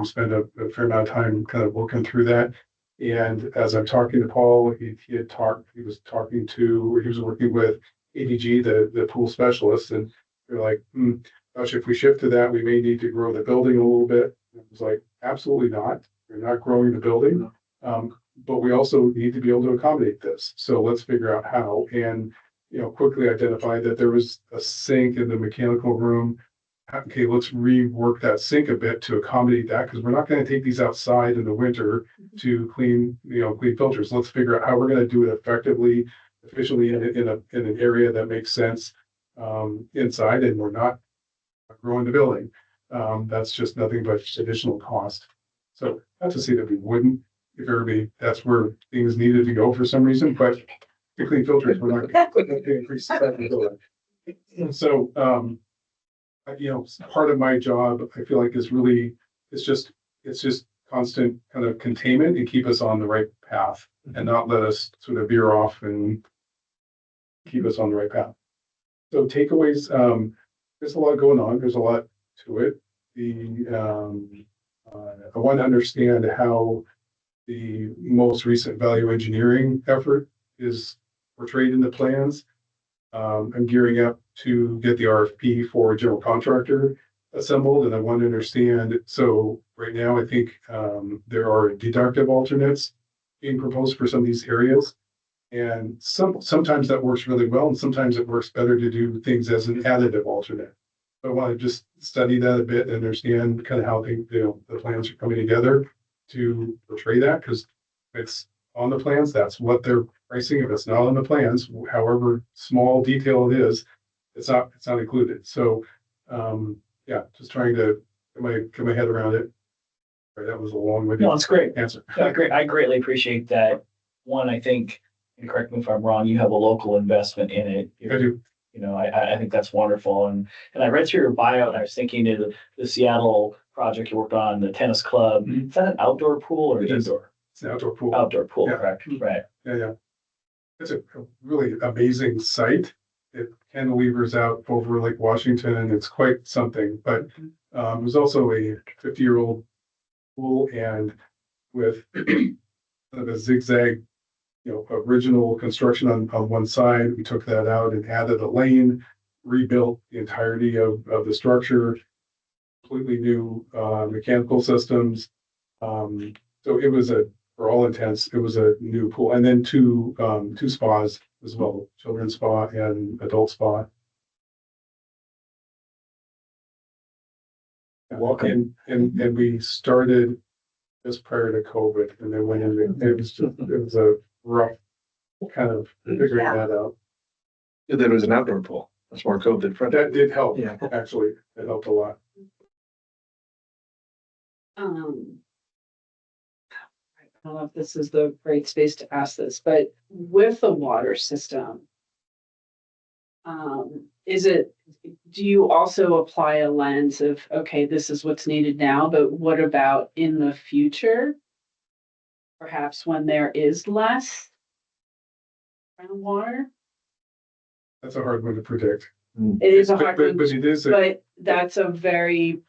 spent a fair amount of time kind of working through that. And as I'm talking to Paul, he was working with ADG, the pool specialist, and they're like, gosh, if we shift to that, we may need to grow the building a little bit. It was like, absolutely not. We're not growing the building. But we also need to be able to accommodate this. So let's figure out how. And, quickly identified that there was a sink in the mechanical room. Okay, let's rework that sink a bit to accommodate that, because we're not going to take these outside in the winter to clean filters. Let's figure out how we're going to do it effectively, efficiently in an area that makes sense inside, and we're not growing the building. That's just nothing but additional cost. So not to say that we wouldn't, if that's where things needed to go for some reason, but to clean filters, we're not going to increase the size of the building. And so, part of my job, I feel like it's just constant kind of containment and keep us on the right path and not let us sort of veer off and keep us on the right path. So takeaways, there's a lot going on. There's a lot to it. I want to understand how the most recent value engineering effort is portrayed in the plans. I'm gearing up to get the RFP for a general contractor assembled, and I want to understand, so right now, I think, there are deductive alternates being proposed for some of these areas. And sometimes that works really well, and sometimes it works better to do things as an additive alternate. So I want to just study that a bit and understand kind of how the plans are coming together to portray that, because it's on the plans, that's what they're pricing. If it's not on the plans, however small detail it is, it's not included. So, yeah, just trying to get my head around it. Right, that was a long-winded No, it's great. answer. I greatly appreciate that. One, I think, and correct me if I'm wrong, you have a local investment in it. I do. You know, I think that's wonderful. And I read through your bio and I was thinking of the Seattle project you worked on, the tennis club. Mhm. Is that an outdoor pool or It is. indoor? It's an outdoor pool. Outdoor pool, Yeah. correct? Right. Yeah. It's a really amazing site. It cantilevers out over Lake Washington, and it's quite something. But it was also a 50-year-old pool, and with kind of a zigzag, original construction on one side. We took that out and added a lane, rebuilt the entirety of the structure, completely new mechanical systems. So it was for all intents, it was a new pool, and then two spas as well, children's spa and adult spa. Welcome. And we started just prior to COVID, and then went in. It was a rough kind of figuring that out. There was an outdoor pool. That's more COVID friendly. That did help. Yeah. Actually, it helped a lot. I don't know if this is the right space to ask this, but with the water system, do you also apply a lens of, okay, this is what's needed now, but what about in the future? Perhaps when there is less groundwater? That's a hard one to predict. It is a But hard but one, but it is but that's a very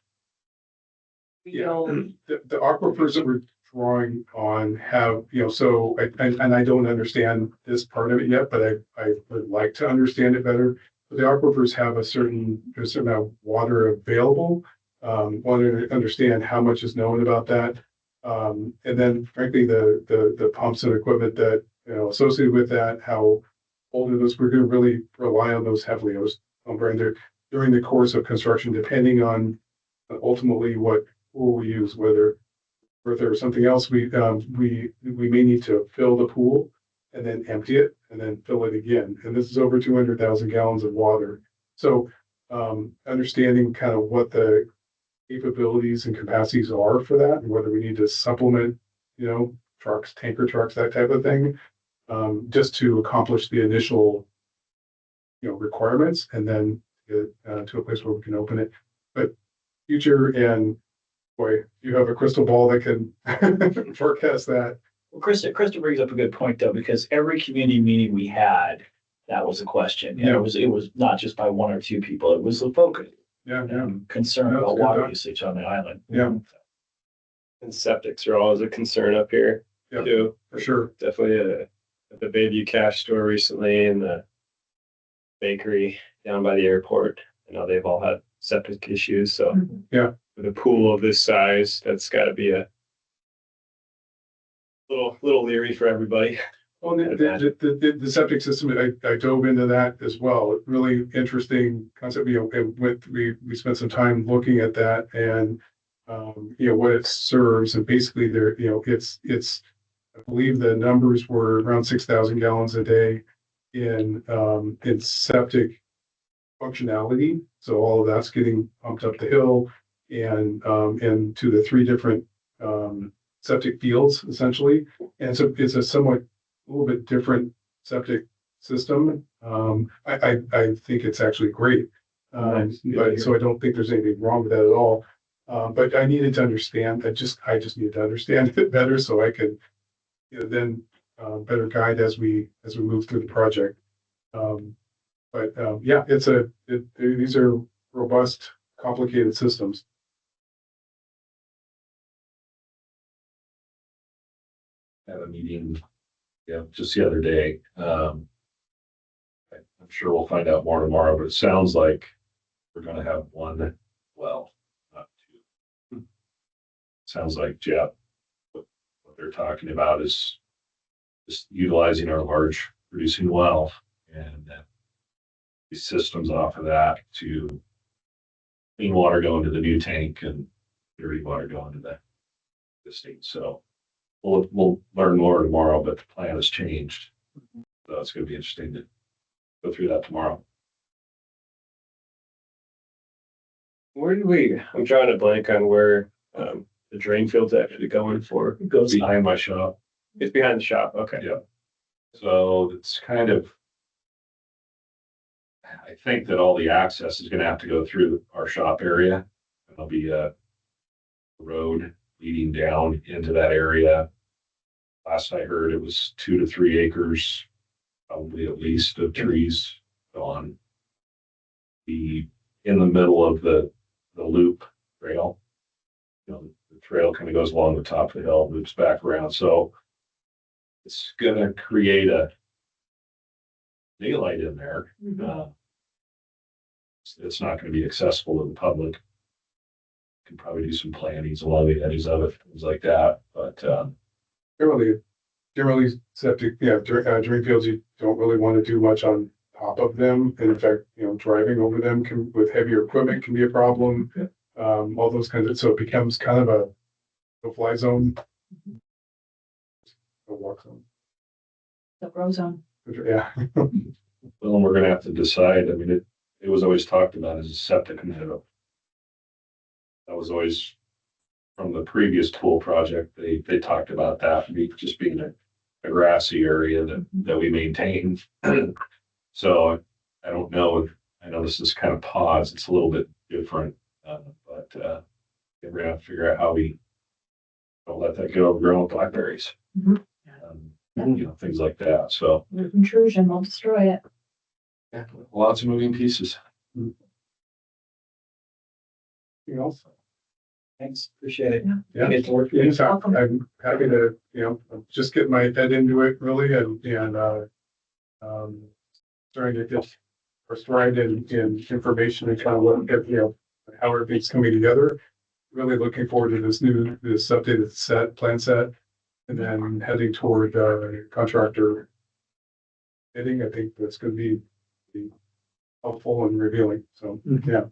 real, the aquifers that we're drawing on have, so I don't understand this part of it yet, but I would like to understand it better. But the aquifers have a certain amount of water available. Want to understand how much is known about that. And then frankly, the pumps and equipment that, associated with that, how old it is, we're going to really rely on those heavily. I was during the course of construction, depending on ultimately what pool we use, whether or if there was something else, we may need to fill the pool and then empty it and then fill it again. And this is over 200,000 gallons of water. So understanding kind of what the capabilities and capacities are for that, and whether we need to supplement, trucks, tanker trucks, that type of thing, just to accomplish the initial, requirements, and then get to a place where we can open it. But future, and boy, you have a crystal ball that can forecast that. Well, Krista brings up a good point though, because every community meeting we had, that was a question. And Yeah. it was not just by one or two people. It was the focus Yeah. and concern That's about good, water huh? usage on the island. Yeah. And septics are always a concern up here Yeah. too. For sure. Definitely at the Bayview Cash Store recently, and the bakery down by the airport. I know they've all had septic issues, so. Yeah. With a pool of this size, that's gotta be a little leery for everybody. Well, the septic system, I dove into that as well. Really interesting concept. We spent some time looking at that, and what it serves, and basically it's I believe the numbers were around 6,000 gallons a day in septic functionality. So all of that's getting pumped up the hill and to the three different septic fields essentially. And so it's a little bit different septic system. I think it's actually great. But so I don't think there's anything wrong with that at all. But I needed to understand. I just needed to understand it better so I could then better guide as we move through the project. But yeah, these are robust, complicated systems. Have a meeting Yeah, just the other day. I'm sure we'll find out more tomorrow, but it sounds like we're gonna have one well, not two. Sounds like, Jeff, what they're talking about is just utilizing our large producing well and the systems off of that to clean water go into the new tank and dirty water go into the existing. So we'll learn more tomorrow, but the plan has changed. So it's gonna be interesting to go through that tomorrow. Where did I'm drawing a blank on where, the drain field's actually going for. It goes behind my shop. It's behind the shop, okay. Yeah. So it's kind of, I think that all the access is gonna have to go through our shop area. There'll be a road leading down into that area. Last I heard, it was 2 to 3 acres, probably at least, of trees gone. In the middle of the loop trail. You know, the trail kind of goes along the top of the hill, loops back around, so it's gonna create a daylight in there. It's not gonna be accessible to the public. Can probably do some plantings along the edges of it, things like that, but, Generally septic, drain fields, you don't really want to do much on top of them. And in fact, driving over them with heavier equipment can be a problem. All those kinds of, so it becomes kind of a no-fly zone. A walk zone. The grow zone. Yeah. well, we're gonna have to decide. I mean, it was always talked about as a septic meadow. That was always from the previous pool project. They talked about that just being a grassy area that we maintain. So I don't know. I know this is kind of pods. It's a little bit different, but we're gonna have to figure out how we don't let that get overgrown with blackberries. Mhm. Things like that. So Intrusion will destroy it. yeah, lots of moving pieces. Anything else? Thanks, appreciate it. Yeah. Get to work for you. Anytime. Welcome. I'm happy to, just get my head into it really and trying to get first right in information and kind of look at, how everything's coming together. Really looking forward to this updated plan set, and then heading toward contractor bidding. I think that's going to be helpful and revealing. So, yeah.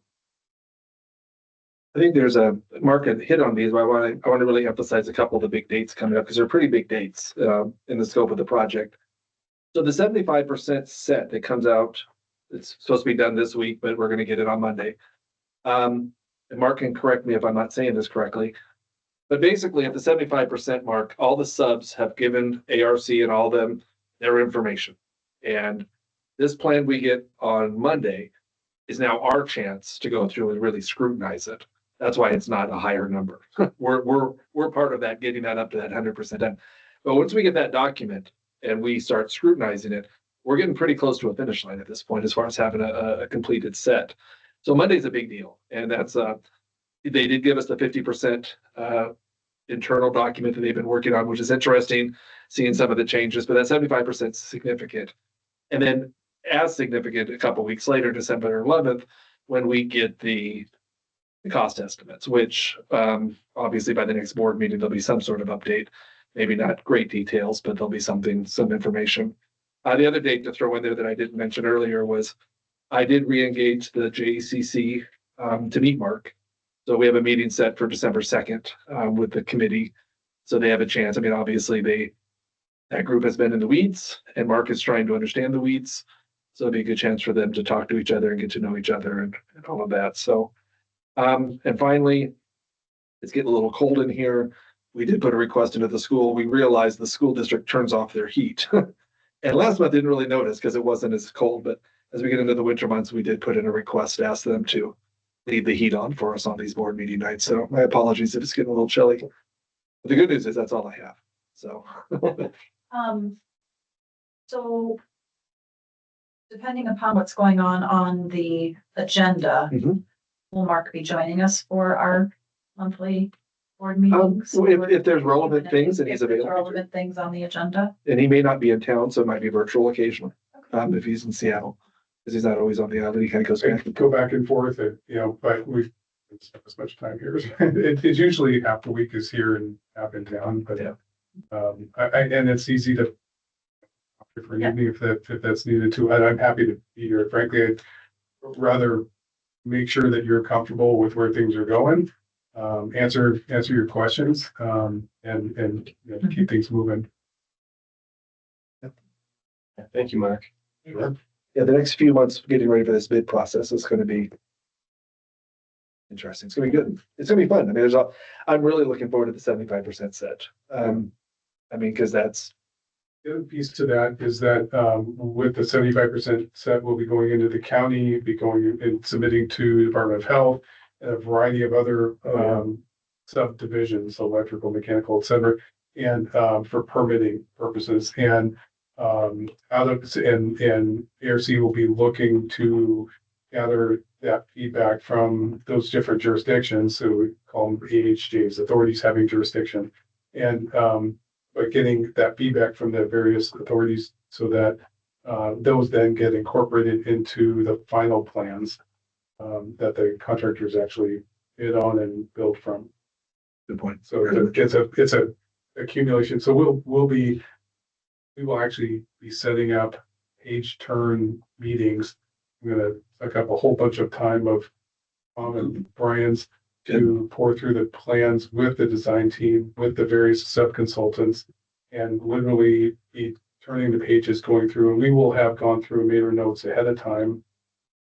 I think there's a market hit on these, but I want to really emphasize a couple of the big dates coming up because they're pretty big dates in the scope of the project. So the 75% set that comes out, it's supposed to be done this week, but we're going to get it on Monday. And Mark can correct me if I'm not saying this correctly, but basically at the 75% mark, all the subs have given ARC and all them their information. And this plan we get on Monday is now our chance to go through and really scrutinize it. That's why it's not a higher number. We're part of that, getting that up to that 100% done. But once we get that document and we start scrutinizing it, we're getting pretty close to a finish line at this point as far as having a completed set. So Monday's a big deal, and that's they did give us the 50% internal document that they've been working on, which is interesting, seeing some of the changes. But that 75% is significant, and then as significant a couple weeks later, December 11th, when we get the cost estimates, which obviously by the next board meeting, there'll be some sort of update, maybe not great details, but there'll be some information. The other date to throw in there that I didn't mention earlier was I did re-engage the JCC to meet Mark. So we have a meeting set for December 2nd with the committee. So they have a chance. I mean, obviously that group has been in the weeds and Mark is trying to understand the weeds. So it'd be a good chance for them to talk to each other and get to know each other and all of that. So, and finally, it's getting a little cold in here. We did put a request into the school. We realized the school district turns off their heat. And last month, didn't really notice because it wasn't as cold, but as we get into the winter months, we did put in a request to ask them to leave the heat on for us on these board meeting nights. So my apologies if it's getting a little chilly. But the good news is that's all I have. So. So depending upon what's going on the agenda, Mhm. will Mark be joining us for our monthly board meetings? So if there's relevant things and he's If there's available, relevant things on the agenda. and he may not be in town, so it might be virtual occasionally, if he's in Seattle. Because he's not always on the island, he kind of goes I back. could go back and forth and, but we've spent as much time here. It's usually half the week is here and half in town, but Yeah. and it's easy to for an evening if that's needed too. And I'm happy to be here. Frankly, I'd rather make sure that you're comfortable with where things are going. Answer your questions, and keep things moving. Thank you, Mark. Yeah, the next few months getting ready for this bid process is gonna be interesting. It's gonna be good. It's gonna be fun. I mean, I'm really looking forward to the 75% set. Because that's, The other piece to that is that with the 75% set, we'll be going into the county, be going and submitting to Department of Health, and a variety of other subdivisions, electrical, mechanical, et cetera, and for permitting purposes. And and ARC will be looking to gather that feedback from those different jurisdictions. So we call them AHJs, authorities having jurisdiction. And but getting that feedback from the various authorities so that those then get incorporated into the final plans that the contractors actually bid on and build from. good point. So it's a accumulation. So we will actually be setting up page turn meetings. I'm gonna suck up a whole bunch of time of Tom and Brian's to pour through the plans with the design team, with the various sub-consultants, and literally be turning the pages, going through, and we will have gone through and made our notes ahead of time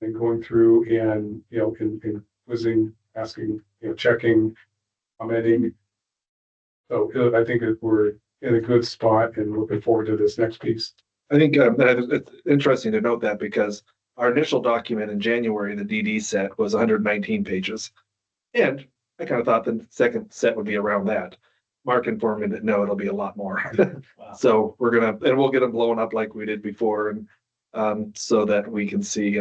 and going through and, in quizzing, asking, checking, commenting. So I think that we're in a good spot and looking forward to this next piece. I think it's interesting to note that because our initial document in January, the DD set was 119 pages. And I kind of thought the second set would be around that. Mark informed me that no, it'll be a lot more. Wow. So we'll get them blown up like we did before and so that we can see.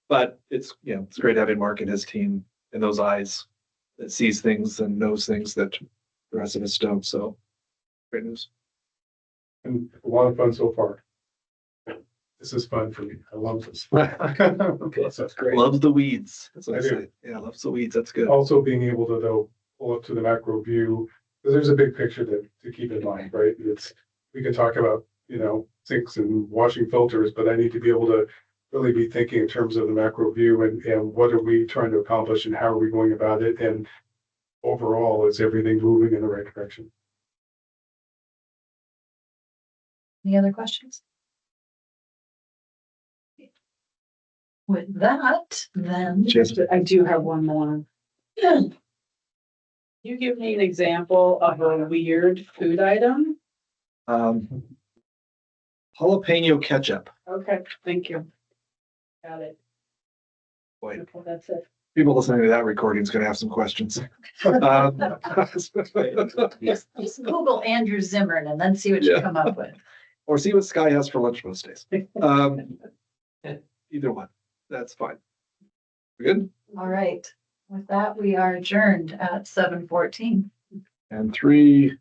But it's great having Mark and his team and those eyes that sees things and knows things that the rest of us don't. So great news. And a lot of fun so far. This is fun for me. I love this. That's great. Loves the weeds. That's what I I do. say. Yeah, loves the weeds. That's good. Also being able to though pull up to the macro view, because there's a big picture to keep in mind, right? We can talk about, sinks and washing filters, but I need to be able to really be thinking in terms of the macro view and what are we trying to accomplish and how are we going about it? And overall, is everything moving in the right direction? Any other questions? With that, then. Cheers. I do have one more. You give me an example of a weird food item? Jalapeno ketchup. Okay, thank you. Got it. Boy, Okay, that's it. people listening to that recording is going to have some questions. Just Google Andrew Zimmern and then see what you Yeah. come up with. Or see what Sky has for lunch most days. Either one, that's fine. We good? All right. With that, we are adjourned at 7:14. And 3,